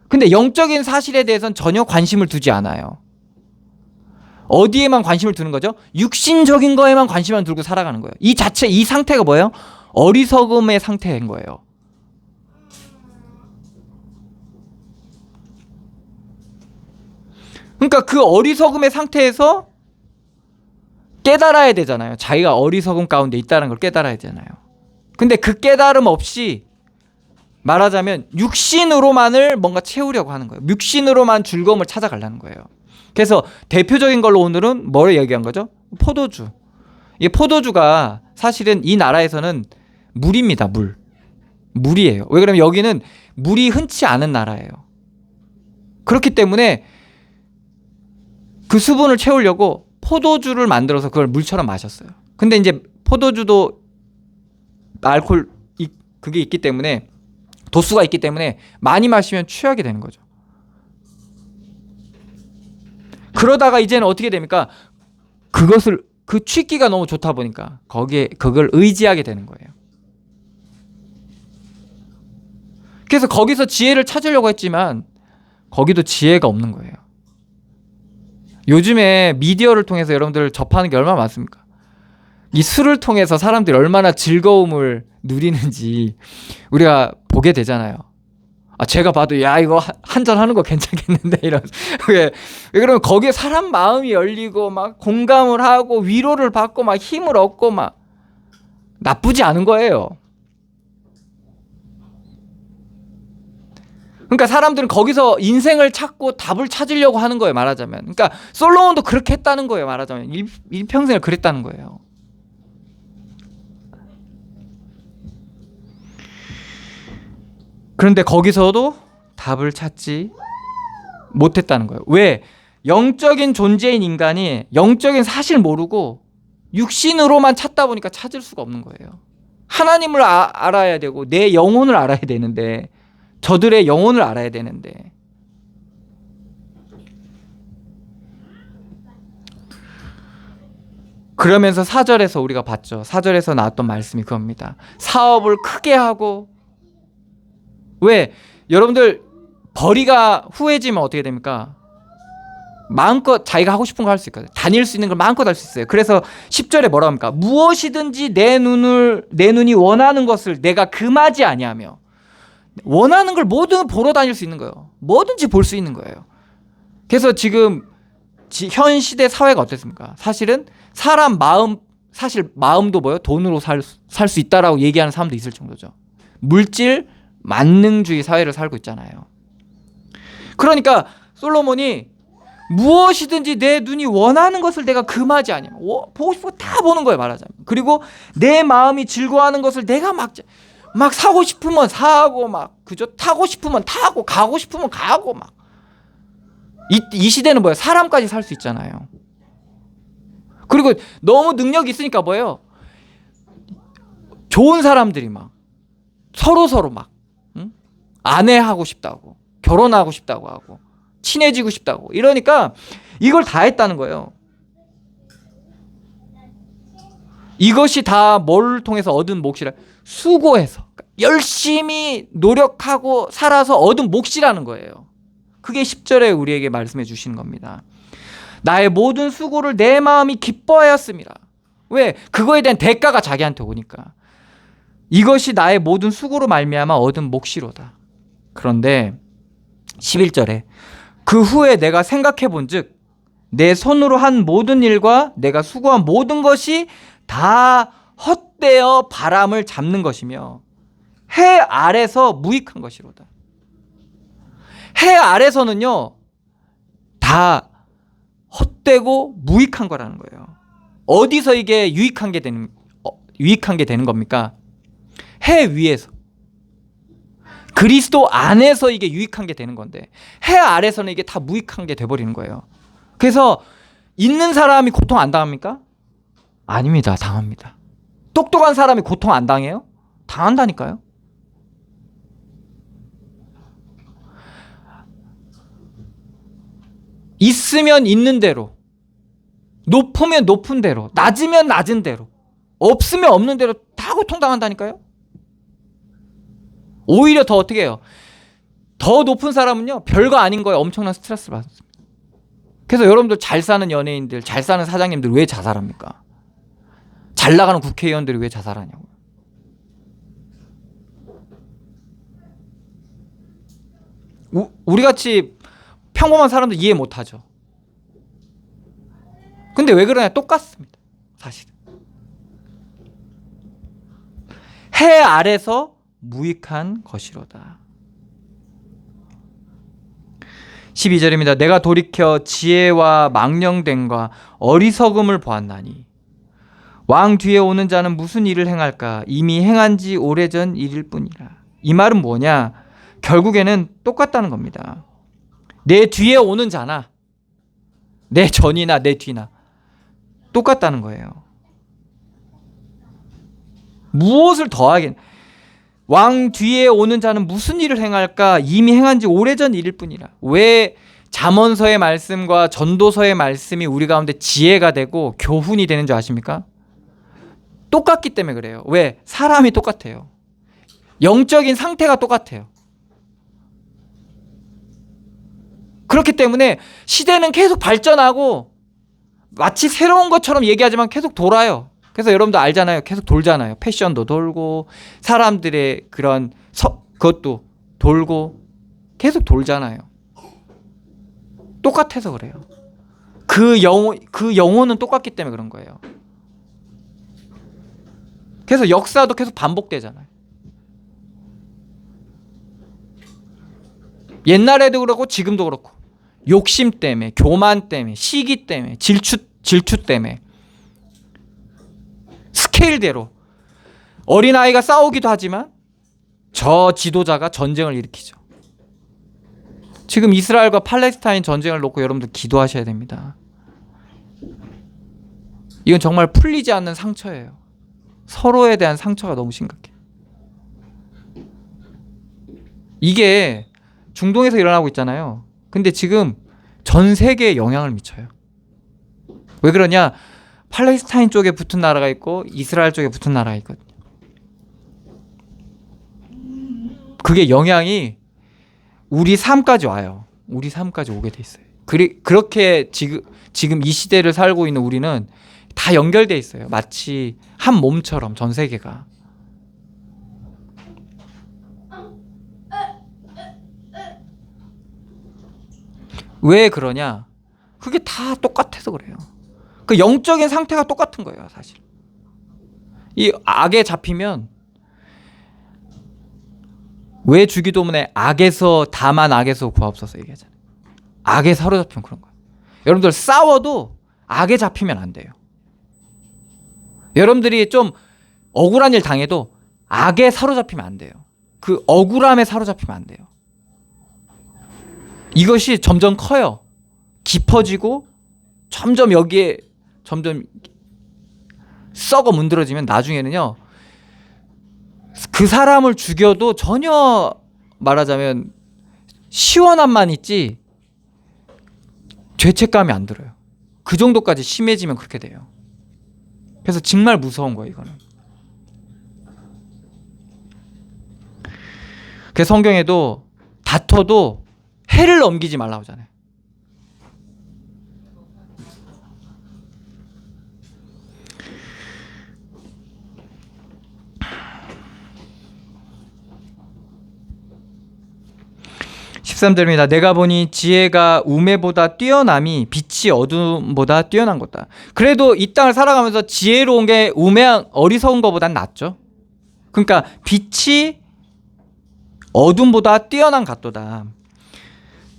Speaker 1: 근데 영적인 사실에 대해서는 전혀 관심을 두지 않아요. 어디에만 관심을 두는 거죠? 육신적인 거에만 관심만 두고 살아가는 거예요. 이 상태가 뭐예요? 어리석음의 상태인 거예요. 그러니까 그 어리석음의 상태에서 깨달아야 되잖아요. 자기가 어리석음 가운데 있다는 걸 깨달아야 되잖아요. 근데 그 깨달음 없이 말하자면 육신으로만을 뭔가 채우려고 하는 거예요. 육신으로만 즐거움을 찾아가려는 거예요. 그래서 대표적인 걸로 오늘은 뭘 얘기한 거죠? 포도주. 이 포도주가 사실은 이 나라에서는 물입니다. 물이에요. 왜 그러면 여기는 물이 흔치 않은 나라예요. 그렇기 때문에 그 수분을 채우려고 포도주를 만들어서 그걸 물처럼 마셨어요. 근데 이제 포도주도 알코올 그게 있기 때문에 도수가 있기 때문에 많이 마시면 취하게 되는 거죠. 그러다가 이제는 어떻게 됩니까? 그 취기가 너무 좋다 보니까 그걸 의지하게 되는 거예요. 그래서 거기서 지혜를 찾으려고 했지만 거기도 지혜가 없는 거예요. 요즘에 미디어를 통해서 여러분들 접하는 게 얼마나 많습니까? 이 술을 통해서 사람들이 얼마나 즐거움을 누리는지 우리가 보게 되잖아요. 제가 봐도 야 이거 한잔 하는 거 괜찮겠는데 이런. 왜 그러면 거기에 사람 마음이 열리고 막 공감을 하고 위로를 받고 막 힘을 얻고 막 나쁘지 않은 거예요. 그러니까 사람들은 거기서 인생을 찾고 답을 찾으려고 하는 거예요. 말하자면. 그러니까 솔로몬도 그렇게 했다는 거예요. 말하자면 일평생을 그랬다는 거예요. 그런데 거기서도 답을 찾지 못했다는 거예요. 왜? 영적인 존재인 인간이 영적인 사실 모르고 육신으로만 찾다 보니까 찾을 수가 없는 거예요. 하나님을 알아야 되고 내 영혼을 알아야 되는데, 저들의 영혼을 알아야 되는데, 그러면서 4절에서 우리가 봤죠. 4절에서 나왔던 말씀이 그겁니다. 사업을 크게 하고, 왜? 여러분들 벌이가 후해지면 어떻게 됩니까? 마음껏 자기가 하고 싶은 거 할 수 있거든요. 다닐 수 있는 걸 마음껏 할 수 있어요. 그래서 10절에 뭐라고 합니까? 무엇이든지 내 눈이 원하는 것을 내가 금하지 아니하며, 원하는 걸 뭐든 보러 다닐 수 있는 거예요. 뭐든지 볼 수 있는 거예요. 그래서 지금 현 시대 사회가 어땠습니까? 사실은 사람 마음도 뭐예요? 돈으로 살 수 있다라고 얘기하는 사람도 있을 정도죠. 물질 만능주의 사회를 살고 있잖아요. 그러니까 솔로몬이 무엇이든지 내 눈이 원하는 것을 내가 금하지 않으면, 보고 싶은 거 다 보는 거예요. 말하자면. 그리고 내 마음이 즐거워하는 것을 내가 막 막 사고 싶으면 사고 막 그죠? 타고 싶으면 타고 가고 싶으면 가고 막 이 시대는 뭐예요? 사람까지 살 수 있잖아요. 그리고 너무 능력이 있으니까 뭐예요? 좋은 사람들이 막 서로 막 아내하고 싶다고 결혼하고 싶다고 하고 친해지고 싶다고 이러니까 이걸 다 했다는 거예요. 이것이 다 뭘 통해서 얻은 몫이라 수고해서 열심히 노력하고 살아서 얻은 몫이라는 거예요. 그게 10절에 우리에게 말씀해 주시는 겁니다. 나의 모든 수고를 내 마음이 기뻐하였습니다. 왜? 그거에 대한 대가가 자기한테 오니까. 이것이 나의 모든 수고로 말미암아 얻은 몫이로다. 그런데 11절에 그 후에 내가 생각해 본즉 내 손으로 한 모든 일과 내가 수고한 모든 것이 다 헛되어 바람을 잡는 것이며 해 아래서 무익한 것이로다. 해 아래서는요 다 헛되고 무익한 거라는 거예요. 어디서 이게 유익한 게 되는 겁니까? 해 위에서 그리스도 안에서 이게 유익한 게 되는 건데 해 아래서는 이게 다 무익한 게 돼버리는 거예요. 그래서 있는 사람이 고통 안 당합니까? 아닙니다. 당합니다. 똑똑한 사람이 고통 안 당해요? 당한다니까요. 있으면 있는 대로, 높으면 높은 대로, 낮으면 낮은 대로, 없으면 없는 대로 다 고통당한다니까요. 오히려 더 어떻게 해요? 더 높은 사람은요 별거 아닌 거에 엄청난 스트레스를 받습니다. 그래서 여러분들 잘 사는 연예인들, 잘 사는 사장님들 왜 자살합니까? 잘 나가는 국회의원들이 왜 자살하냐고요. 우리같이 평범한 사람들 이해 못하죠. 근데 왜 그러냐? 똑같습니다. 사실은 해 아래서 무익한 것이로다. 12절입니다. 내가 돌이켜 지혜와 망령됨과 어리석음을 보았나니 왕 뒤에 오는 자는 무슨 일을 행할까? 이미 행한 지 오래전 일일 뿐이라. 이 말은 뭐냐? 결국에는 똑같다는 겁니다. 내 뒤에 오는 자나 내 전이나 내 뒤나 똑같다는 거예요. 무엇을 더하긴 왕 뒤에 오는 자는 무슨 일을 행할까? 이미 행한 지 오래전 일일 뿐이라. 왜 잠언서의 말씀과 전도서의 말씀이 우리 가운데 지혜가 되고 교훈이 되는 줄 아십니까? 똑같기 때문에 그래요. 왜? 사람이 똑같아요. 영적인 상태가 똑같아요. 그렇기 때문에 시대는 계속 발전하고 마치 새로운 것처럼 얘기하지만 계속 돌아요. 그래서 여러분도 알잖아요. 계속 돌잖아요. 패션도 돌고 사람들의 그런 그것도 돌고 계속 돌잖아요. 똑같아서 그래요. 그 영혼은 똑같기 때문에 그런 거예요. 그래서 역사도 계속 반복되잖아요. 옛날에도 그렇고 지금도 그렇고 욕심 때문에, 교만 때문에, 시기 때문에, 질투 때문에 스케일대로 어린아이가 싸우기도 하지만 저 지도자가 전쟁을 일으키죠. 지금 이스라엘과 팔레스타인 전쟁을 놓고 여러분들 기도하셔야 됩니다. 이건 정말 풀리지 않는 상처예요. 서로에 대한 상처가 너무 심각해요. 이게 중동에서 일어나고 있잖아요. 근데 지금 전 세계에 영향을 미쳐요. 왜 그러냐? 팔레스타인 쪽에 붙은 나라가 있고 이스라엘 쪽에 붙은 나라가 있거든요. 그게 영향이 우리 삶까지 와요. 우리 삶까지 오게 돼 있어요. 그렇게 지금 이 시대를 살고 있는 우리는 다 연결돼 있어요. 마치 한 몸처럼 전 세계가. 왜 그러냐? 그게 다 똑같아서 그래요. 그 영적인 상태가 똑같은 거예요, 사실. 이 악에 잡히면 왜 주기도문에 악에서 다만 악에서 구하옵소서 얘기하잖아요. 악에 사로잡히면 그런 거예요. 여러분들 싸워도 악에 잡히면 안 돼요. 여러분들이 좀 억울한 일 당해도 악에 사로잡히면 안 돼요. 그 억울함에 사로잡히면 안 돼요. 이것이 점점 커요. 깊어지고 점점 여기에 점점 썩어 문드러지면 나중에는요, 그 사람을 죽여도 전혀 말하자면 시원함만 있지 죄책감이 안 들어요. 그 정도까지 심해지면 그렇게 돼요. 그래서 정말 무서운 거예요, 이거는. 그 성경에도 다퉈도 해를 넘기지 말라고 하잖아요. 13절입니다. 내가 보니 지혜가 우매보다 뛰어남이 빛이 어둠보다 뛰어난 것이다. 그래도 이 땅을 살아가면서 지혜로운 게 우매한 어리석은 것보단 낫죠. 그러니까 빛이 어둠보다 뛰어난 같도다.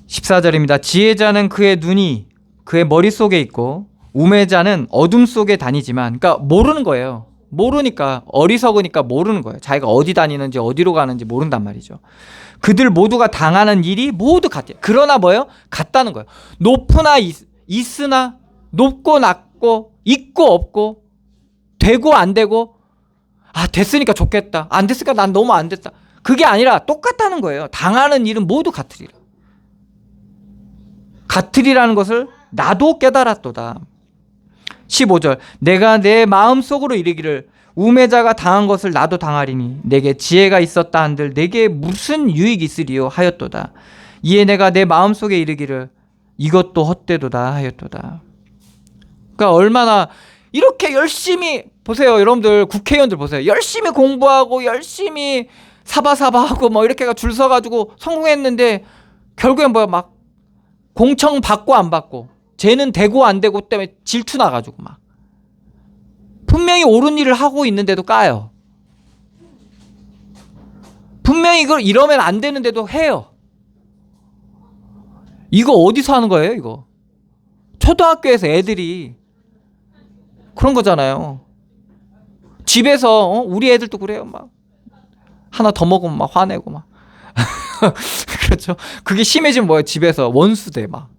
Speaker 1: 14절입니다. 지혜자는 그의 눈이 그의 머릿속에 있고 우매자는 어둠 속에 다니지만, 그러니까 모르는 거예요. 모르니까, 어리석으니까 모르는 거예요. 자기가 어디 다니는지 어디로 가는지 모른단 말이죠. 그들 모두가 당하는 일이 모두 같아요. 그러나 뭐예요? 같다는 거예요. 높으나 있으나, 높고 낮고, 있고 없고, 되고 안 되고, 됐으니까 좋겠다, 안 됐으니까 난 너무 안 됐다, 그게 아니라 똑같다는 거예요. 당하는 일은 모두 같으리라. 같으리라는 것을 나도 깨달았도다. 15절 내가 내 마음속으로 이르기를 우매자가 당한 것을 나도 당하리니 내게 지혜가 있었다 한들 내게 무슨 유익이 있으리요 하였도다. 이에 내가 내 마음속에 이르기를 이것도 헛되도다 하였도다. 그러니까 얼마나 이렇게 열심히, 보세요 여러분들, 국회의원들 보세요. 열심히 공부하고 열심히 사바사바하고 뭐 이렇게 줄 서가지고 성공했는데 결국엔 뭐야, 막 공청 받고 안 받고, 쟤는 되고 안 되고 때문에 질투 나가지고 막 분명히 옳은 일을 하고 있는데도 까요. 분명히 이걸 이러면 안 되는데도 해요. 이거 어디서 하는 거예요, 이거? 초등학교에서 애들이 그런 거잖아요. 집에서 우리 애들도 그래요. 막 하나 더 먹으면 막 화내고 막 그렇죠. 그게 심해지면 뭐예요? 집에서 원수돼, 막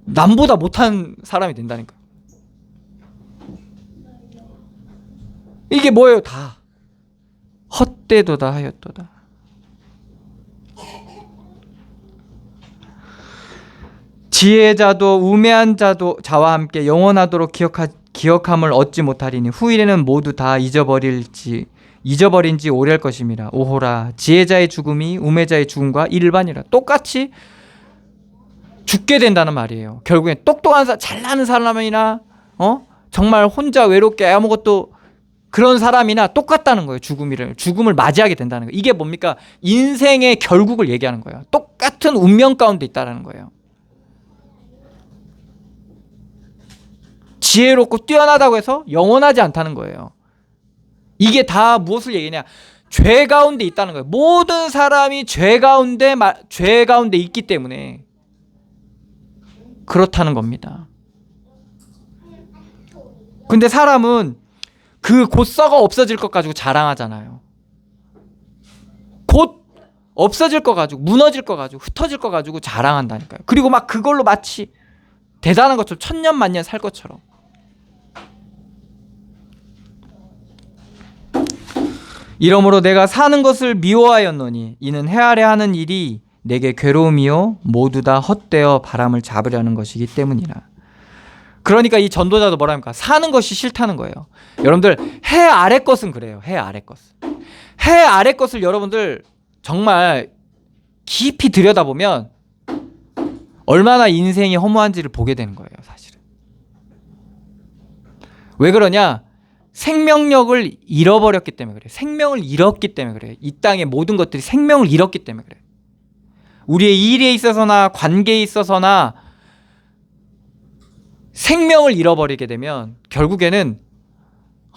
Speaker 1: 남보다 못한 사람이 된다니까. 이게 뭐예요? 다 헛되도다 하였도다. 지혜자도 우매한 자와 함께 영원하도록 기억함을 얻지 못하리니 후일에는 모두 다 잊어버린 지 오래할 것임이라. 오호라, 지혜자의 죽음이 우매자의 죽음과 일반이라. 똑같이 죽게 된다는 말이에요. 결국엔 똑똑한 잘나는 사람이나 정말 혼자 외롭게 아무것도 그런 사람이나 똑같다는 거예요. 죽음을 맞이하게 된다는 거예요. 이게 뭡니까? 인생의 결국을 얘기하는 거예요. 똑같은 운명 가운데 있다는 거예요. 지혜롭고 뛰어나다고 해서 영원하지 않다는 거예요. 이게 다 무엇을 얘기냐? 죄 가운데 있다는 거예요. 모든 사람이 죄 가운데 있기 때문에 그렇다는 겁니다. 근데 사람은 곧 썩어 없어질 것 가지고 자랑하잖아요. 곧 없어질 것 가지고, 무너질 것 가지고, 흩어질 것 가지고 자랑한다니까요. 그리고 막 그걸로 마치 대단한 것처럼 천년만년 살 것처럼. 이러므로 내가 사는 것을 미워하였노니 이는 해 아래 하는 일이 내게 괴로움이요 모두 다 헛되어 바람을 잡으려는 것이기 때문이라. 그러니까 이 전도자도 뭐라 합니까? 사는 것이 싫다는 거예요. 여러분들, 해 아래 것은 그래요. 해 아래 것을 여러분들 정말 깊이 들여다보면 얼마나 인생이 허무한지를 보게 되는 거예요, 사실은. 왜 그러냐? 생명력을 잃어버렸기 때문에 그래요. 생명을 잃었기 때문에 그래요. 이 땅의 모든 것들이 생명을 잃었기 때문에 그래요. 우리의 일에 있어서나 관계에 있어서나 생명을 잃어버리게 되면 결국에는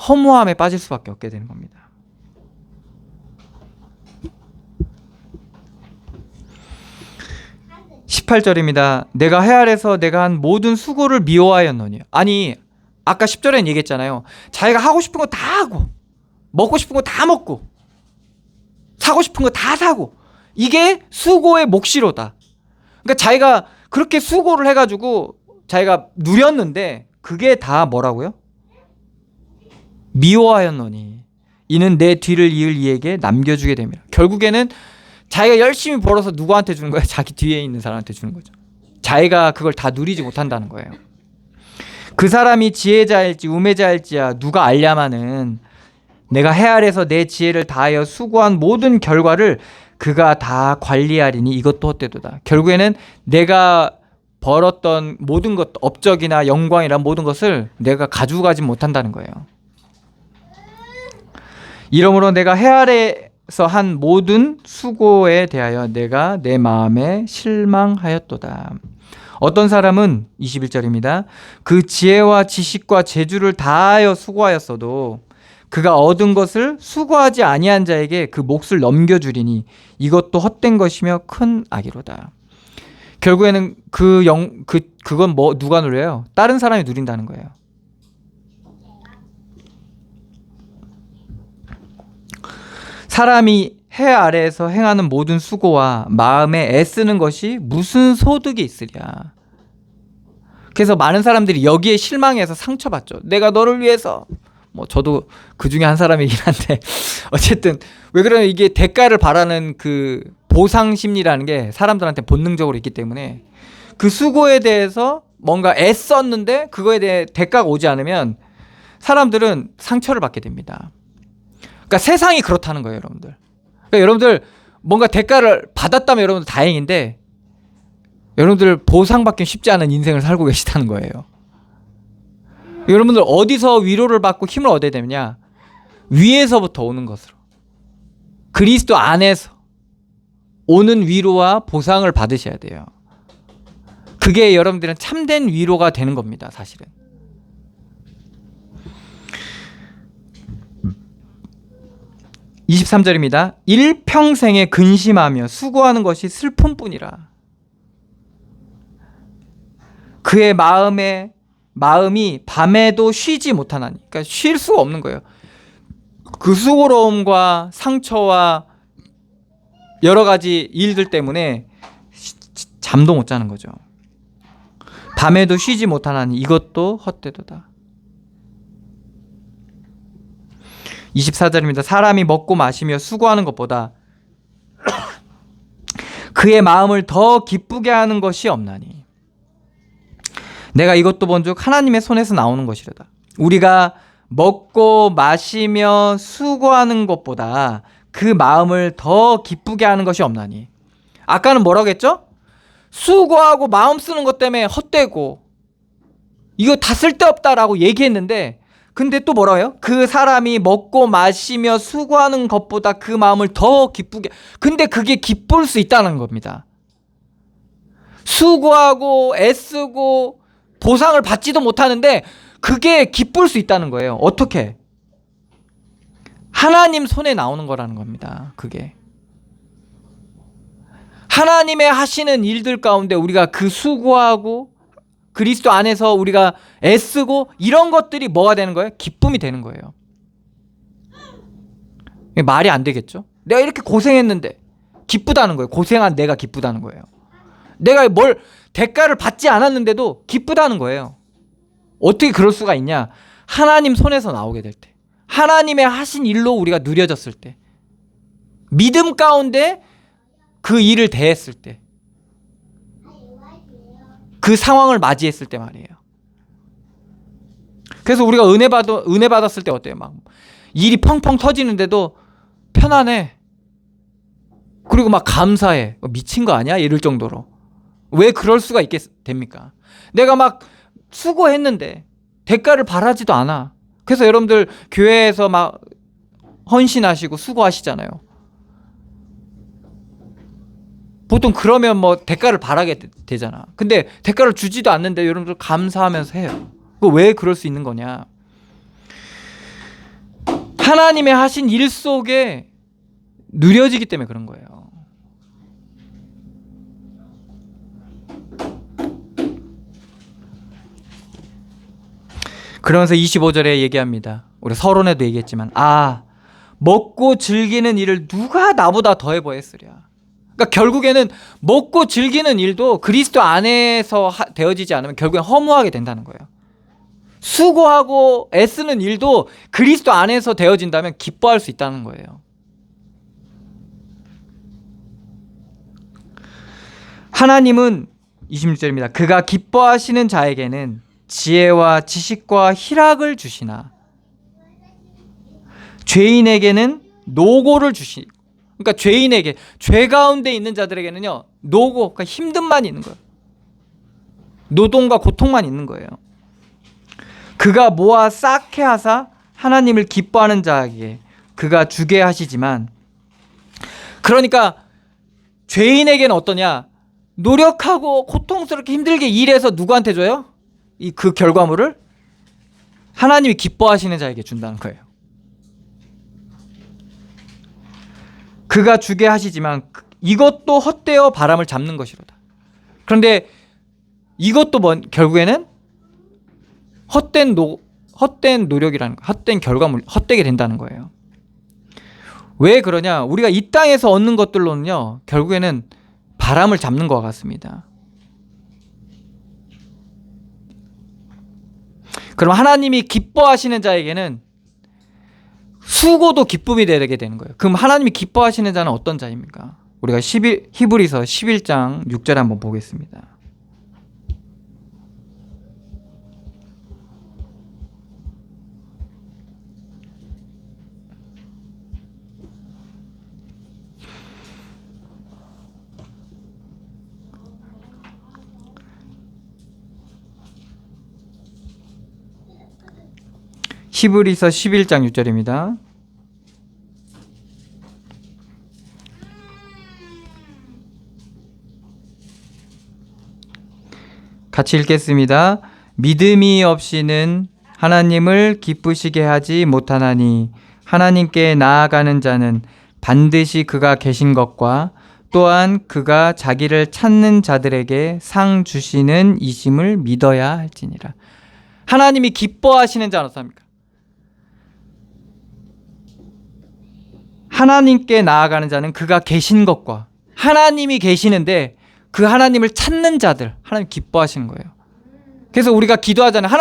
Speaker 1: 허무함에 빠질 수밖에 없게 되는 겁니다. (18절입니다) 내가 해 아래서 내가 한 모든 수고를 미워하였노니. 아니, 아까 10절에는 얘기했잖아요. 자기가 하고 싶은 거 다 하고 먹고 싶은 거 다 먹고 사고 싶은 거 다 사고. 이게 수고의 몫이로다. 그러니까 자기가 그렇게 수고를 해가지고 자기가 누렸는데 그게 다 뭐라고요? 미워하였노니 이는 내 뒤를 이을 이에게 남겨주게 됩니다. 결국에는 자기가 열심히 벌어서 누구한테 주는 거예요? 자기 뒤에 있는 사람한테 주는 거죠. 자기가 그걸 다 누리지 못한다는 거예요. 그 사람이 지혜자일지 우매자일지야 누가 알냐마는 내가 해 아래서 내 지혜를 다하여 수고한 모든 결과를 그가 다 관리하리니 이것도 헛되도다. 결국에는 내가 벌었던 모든 것, 업적이나 영광이란 모든 것을 내가 가져가지 못한다는 거예요. 이러므로 내가 해 아래서 한 모든 수고에 대하여 내가 내 마음에 실망하였도다. 어떤 사람은 21절입니다. 그 지혜와 지식과 재주를 다하여 수고하였어도 그가 얻은 것을 수고하지 아니한 자에게 그 몫을 넘겨주리니 이것도 헛된 것이며 큰 악이로다. 결국에는 그건 뭐 누가 누려요? 다른 사람이 누린다는 거예요. 사람이 해 아래에서 행하는 모든 수고와 마음에 애쓰는 것이 무슨 소득이 있으랴. 그래서 많은 사람들이 여기에 실망해서 상처받죠. 내가 너를 위해서 뭐 저도 그 중에 한 사람이긴 한데 어쨌든 왜 그러냐면 이게 대가를 바라는 그 보상 심리라는 게 사람들한테 본능적으로 있기 때문에 그 수고에 대해서 뭔가 애썼는데 그거에 대해 대가가 오지 않으면 사람들은 상처를 받게 됩니다. 그러니까 세상이 그렇다는 거예요, 여러분들. 그러니까 여러분들 뭔가 대가를 받았다면 여러분들 다행인데 여러분들 보상받기 쉽지 않은 인생을 살고 계시다는 거예요. 여러분들 어디서 위로를 받고 힘을 얻어야 되느냐? 위에서부터 오는 것으로. 그리스도 안에서 오는 위로와 보상을 받으셔야 돼요. 그게 여러분들은 참된 위로가 되는 겁니다, 사실은. (23절입니다) 일평생에 근심하며 수고하는 것이 슬픔뿐이라. 그의 마음이 밤에도 쉬지 못하나니. 그러니까 쉴 수가 없는 거예요. 그 수고로움과 상처와 여러 가지 일들 때문에 잠도 못 자는 거죠. 밤에도 쉬지 못하나니 이것도 헛되도다. 24절입니다. 사람이 먹고 마시며 수고하는 것보다 그의 마음을 더 기쁘게 하는 것이 없나니. 내가 이것도 본즉 하나님의 손에서 나오는 것이로다. 우리가 먹고 마시며 수고하는 것보다 그 마음을 더 기쁘게 하는 것이 없나니. 아까는 뭐라고 했죠? 수고하고 마음 쓰는 것 때문에 헛되고 이거 다 쓸데없다라고 얘기했는데 근데 또 뭐라고 해요? 그 사람이 먹고 마시며 수고하는 것보다 그 마음을 더 기쁘게. 근데 그게 기쁠 수 있다는 겁니다. 수고하고 애쓰고 보상을 받지도 못하는데 그게 기쁠 수 있다는 거예요. 어떻게? 하나님 손에 나오는 거라는 겁니다. 그게 하나님의 하시는 일들 가운데 우리가 그 수고하고 그리스도 안에서 우리가 애쓰고 이런 것들이 뭐가 되는 거예요? 기쁨이 되는 거예요. 말이 안 되겠죠? 내가 이렇게 고생했는데 기쁘다는 거예요. 고생한 내가 기쁘다는 거예요. 내가 뭘 대가를 받지 않았는데도 기쁘다는 거예요. 어떻게 그럴 수가 있냐? 하나님 손에서 나오게 될 때, 하나님의 하신 일로 우리가 누려졌을 때, 믿음 가운데 그 일을 대했을 때, 그 상황을 맞이했을 때 말이에요. 그래서 우리가 은혜 받았을 때 어때요? 막 일이 펑펑 터지는데도 편안해. 그리고 막 감사해. 미친 거 아니야? 이럴 정도로. 왜 그럴 수가 됩니까? 내가 막 수고했는데 대가를 바라지도 않아. 그래서 여러분들 교회에서 막 헌신하시고 수고하시잖아요. 보통 그러면 뭐 대가를 바라게 되잖아. 근데 대가를 주지도 않는데 여러분들 감사하면서 해요. 왜 그럴 수 있는 거냐? 하나님의 하신 일 속에 누려지기 때문에 그런 거예요. 그러면서 25절에 얘기합니다. 우리 서론에도 얘기했지만 먹고 즐기는 일을 누가 나보다 더해 보였으랴. 그러니까 결국에는 먹고 즐기는 일도 그리스도 안에서 되어지지 않으면 결국엔 허무하게 된다는 거예요. 수고하고 애쓰는 일도 그리스도 안에서 되어진다면 기뻐할 수 있다는 거예요. 하나님은 26절입니다. 그가 기뻐하시는 자에게는 지혜와 지식과 희락을 주시나 죄인에게는 노고를 주시고, 그러니까 죄인에게, 죄 가운데 있는 자들에게는요 노고, 그러니까 힘듦만 있는 거예요. 노동과 고통만 있는 거예요. 그가 모아 쌓게 하사 하나님을 기뻐하는 자에게 그가 주게 하시지만, 그러니까 죄인에게는 어떠냐? 노력하고 고통스럽게 힘들게 일해서 누구한테 줘요? 그 결과물을 하나님이 기뻐하시는 자에게 준다는 거예요. 그가 주게 하시지만 이것도 헛되어 바람을 잡는 것이로다. 그런데 이것도 결국에는 헛된 노력이라는 거, 헛된 결과물, 헛되게 된다는 거예요. 왜 그러냐? 우리가 이 땅에서 얻는 것들로는요 결국에는 바람을 잡는 것 같습니다. 그럼 하나님이 기뻐하시는 자에게는 수고도 기쁨이 되게 되는 거예요. 그럼 하나님이 기뻐하시는 자는 어떤 자입니까? 우리가 히브리서 11장 6절에 한번 보겠습니다. 히브리서 11장 6절입니다. 같이 읽겠습니다. 믿음이 없이는 하나님을 기쁘시게 하지 못하나니 하나님께 나아가는 자는 반드시 그가 계신 것과 또한 그가 자기를 찾는 자들에게 상 주시는 이심을 믿어야 할지니라. 하나님이 기뻐하시는 자는 어떻습니까? 하나님께 나아가는 자는 그가 계신 것과, 하나님이 계시는데 그 하나님을 찾는 자들, 하나님 기뻐하시는 거예요. 그래서 우리가 기도하잖아요.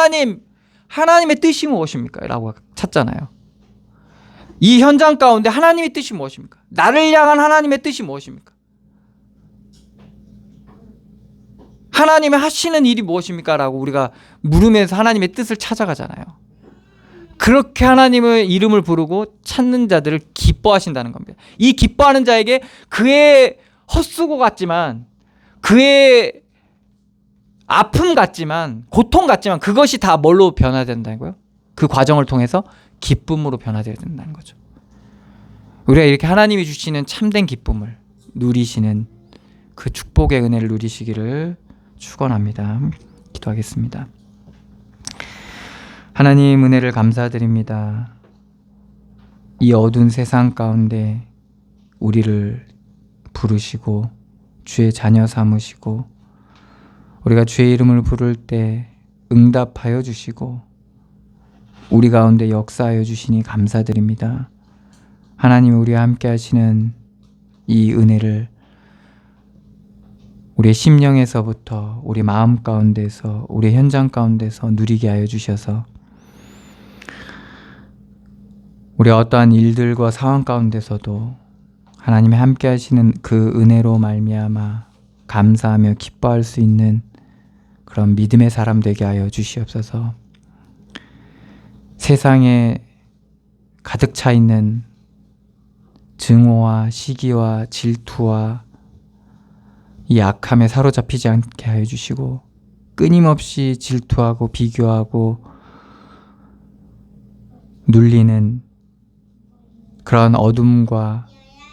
Speaker 1: 하나님의 뜻이 무엇입니까? 라고 찾잖아요. 이 현장 가운데 하나님의 뜻이 무엇입니까? 나를 향한 하나님의 뜻이 무엇입니까? 하나님의 하시는 일이 무엇입니까? 라고 우리가 물으면서 하나님의 뜻을 찾아가잖아요. 그렇게 하나님의 이름을 부르고 찾는 자들을 기뻐하신다는 겁니다. 이 기뻐하는 자에게 그의 헛수고 같지만, 그의 아픔 같지만, 고통 같지만 그것이 다 뭘로 변화된다는 거예요? 그 과정을 통해서 기쁨으로 변화되어야 된다는 거죠. 우리가 이렇게 하나님이 주시는 참된 기쁨을 누리시는 그 축복의 은혜를 누리시기를 축원합니다. 기도하겠습니다. 하나님 은혜를 감사드립니다. 이 어두운 세상 가운데 우리를 부르시고 주의 자녀 삼으시고 우리가 주의 이름을 부를 때 응답하여 주시고 우리 가운데 역사하여 주시니 감사드립니다. 하나님 우리와 함께 하시는 이 은혜를 우리의 심령에서부터 우리 마음 가운데서 우리 현장 가운데서 누리게 하여 주셔서 우리 어떠한 일들과 상황 가운데서도 하나님이 함께 하시는 그 은혜로 말미암아 감사하며 기뻐할 수 있는 그런 믿음의 사람 되게 하여 주시옵소서. 세상에 가득 차 있는 증오와 시기와 질투와 이 악함에 사로잡히지 않게 하여 주시고 끊임없이 질투하고 비교하고 눌리는 그런 어둠과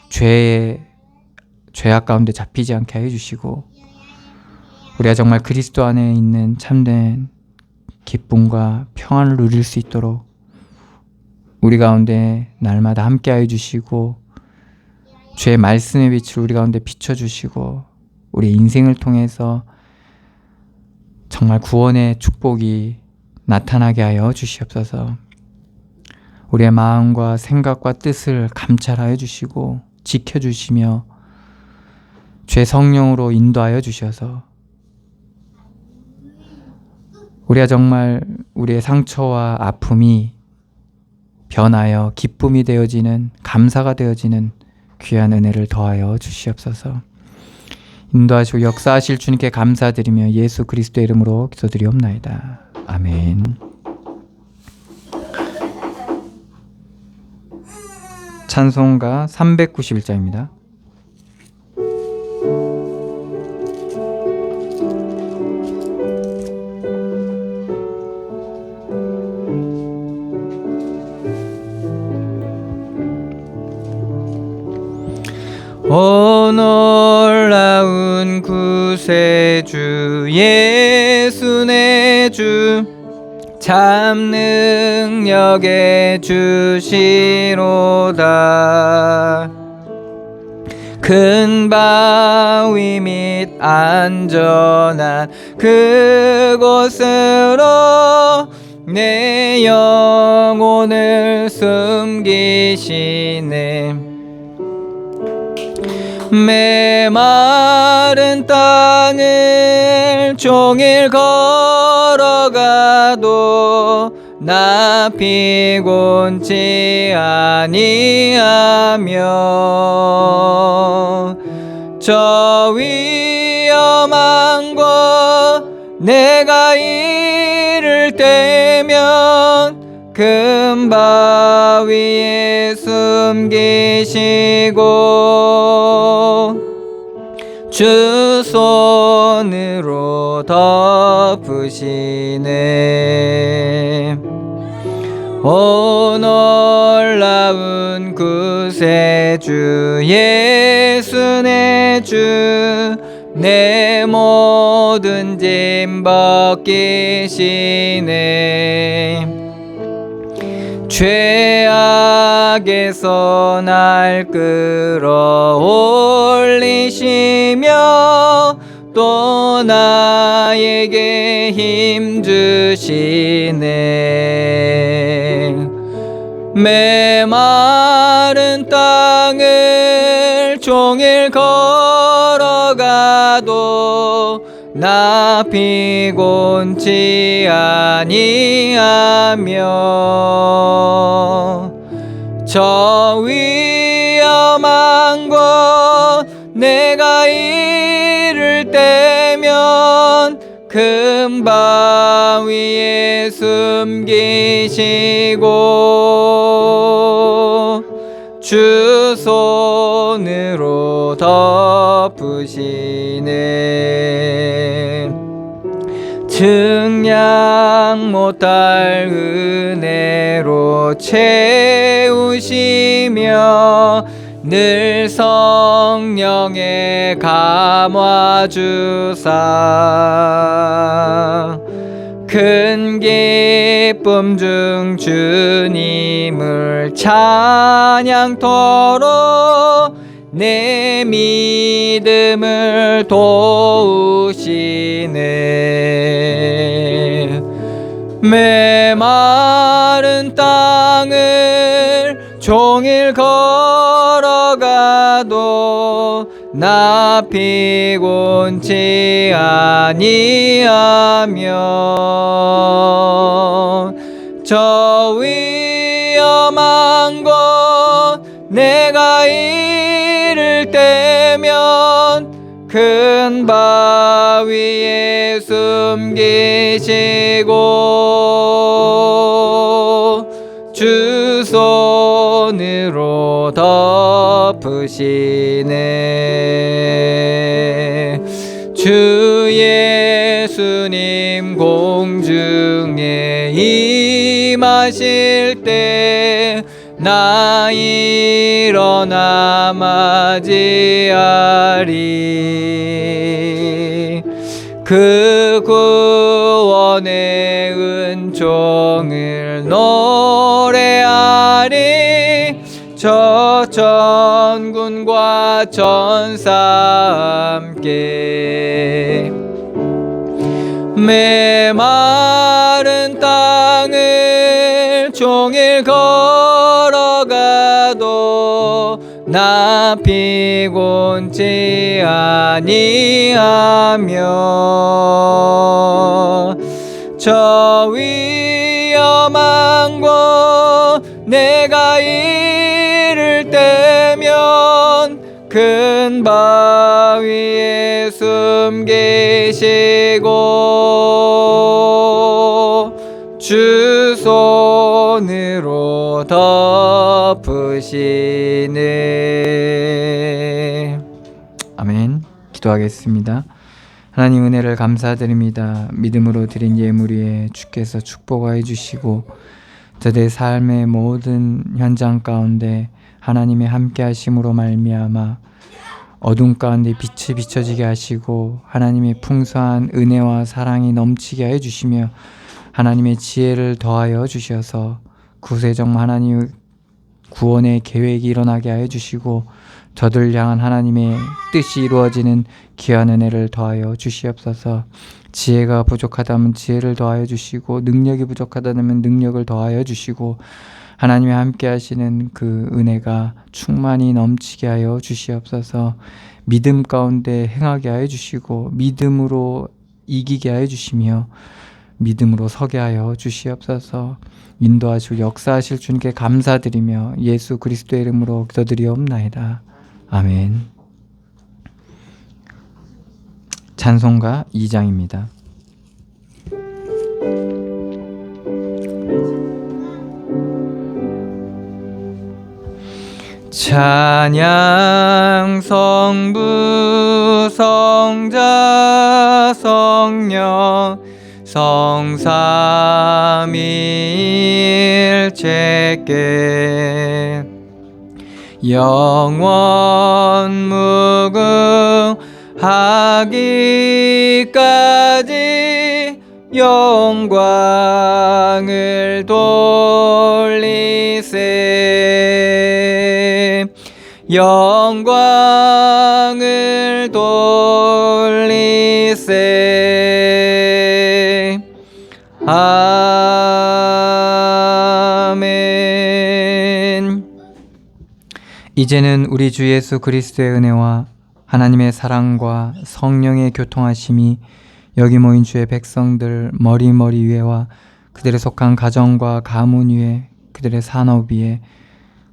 Speaker 1: 죄악 가운데 잡히지 않게 하여 주시고 우리가 정말 그리스도 안에 있는 참된 기쁨과 평안을 누릴 수 있도록 우리 가운데 날마다 함께 하여 주시고 주의 말씀의 빛을 우리 가운데 비춰주시고 우리 인생을 통해서 정말 구원의 축복이 나타나게 하여 주시옵소서. 우리의 마음과 생각과 뜻을 감찰하여 주시고 지켜주시며 죄 성령으로 인도하여 주셔서 우리가 정말 우리의 상처와 아픔이 변하여 기쁨이 되어지는, 감사가 되어지는 귀한 은혜를 더하여 주시옵소서. 인도하시고 역사하실 주님께 감사드리며 예수 그리스도의 이름으로 기도드리옵나이다. 아멘. 찬송가 391장입니다. 오 놀라운 구세주 예수 내 주 참 능력의 주시로다. 큰 바위 및 안전한 그곳으로 내 영혼을 숨기시네. 메마른 땅을 종일 걸어가도 나 피곤치 아니하며 저 위험한 곳 내가 이를 때면 큰 바위에 숨기시고 주 손으로 덮으시네. 오 놀라운 구세주 예수 내 주 내 모든 짐 벗기시네. 죄악에서 날 끌어올리시며 또 나에게 힘 주시네. 메마른 땅을 종일 걸어가도 나 피곤치 아니하며 저 위험한 곳 내가 이를 때면 큰 바위에 숨기시고 주 손으로 덮으시네. 증량 못할 은혜로 채우시며 늘 성령에 감화주사 큰 기쁨 중 주님을 찬양토록 내 믿음을 도우시네. 메마른 땅을 종일 걸어가도 나 피곤치 아니하며 저 위험한 곳 내가 이를 때면 큰 바위에 숨기시고 주 손으로 덮으시네. 주 예수님 공중에 임하실 때 나 일어나 맞이하리. 그 구원의 은총을 노래하리. 저 전군과 전사 함께 메마른 땅을 종일 걸어가도 나 피곤치 아니하며 저 위험한 곳 내가 이를 때면 큰 바위에 숨기시고 주 손으로 덮으시네. 아멘. 기도하겠습니다. 하나님 은혜를 감사드립니다. 믿음으로 드린 예물 위에 주께서 축복하여 주시고 저들의 삶의 모든 현장 가운데 하나님의 함께 하심으로 말미암아 어둠 가운데 빛이 비춰지게 하시고 하나님의 풍성한 은혜와 사랑이 넘치게 하여 주시며 하나님의 지혜를 더하여 주셔서 구세정 하나님 구원의 계획이 일어나게 하여 주시고 저들 향한 하나님의 뜻이 이루어지는 귀한 은혜를 더하여 주시옵소서. 지혜가 부족하다면 지혜를 더하여 주시고 능력이 부족하다면 능력을 더하여 주시고 하나님이 함께 하시는 그 은혜가 충만히 넘치게 하여 주시옵소서. 믿음 가운데 행하게 하여 주시고 믿음으로 이기게 하여 주시며 믿음으로 서게 하여 주시옵소서. 인도하시고 역사하실 주님께 감사드리며 예수 그리스도의 이름으로 기도드리옵나이다. 아멘. 찬송가 2장입니다. 찬양 성부 성자 성령 성삼위일체께 영원 무궁하기까지 영광을 돌리세 영광을 돌리세 아멘. 이제는 우리 주 예수 그리스도의 은혜와 하나님의 사랑과 성령의 교통하심이 여기 모인 주의 백성들 머리 위에와 그들의 속한 가정과 가문 위에 그들의 산업 위에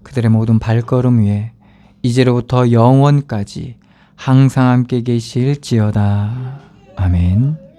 Speaker 1: 그들의 모든 발걸음 위에 이제로부터 영원까지 항상 함께 계실지어다. 아멘.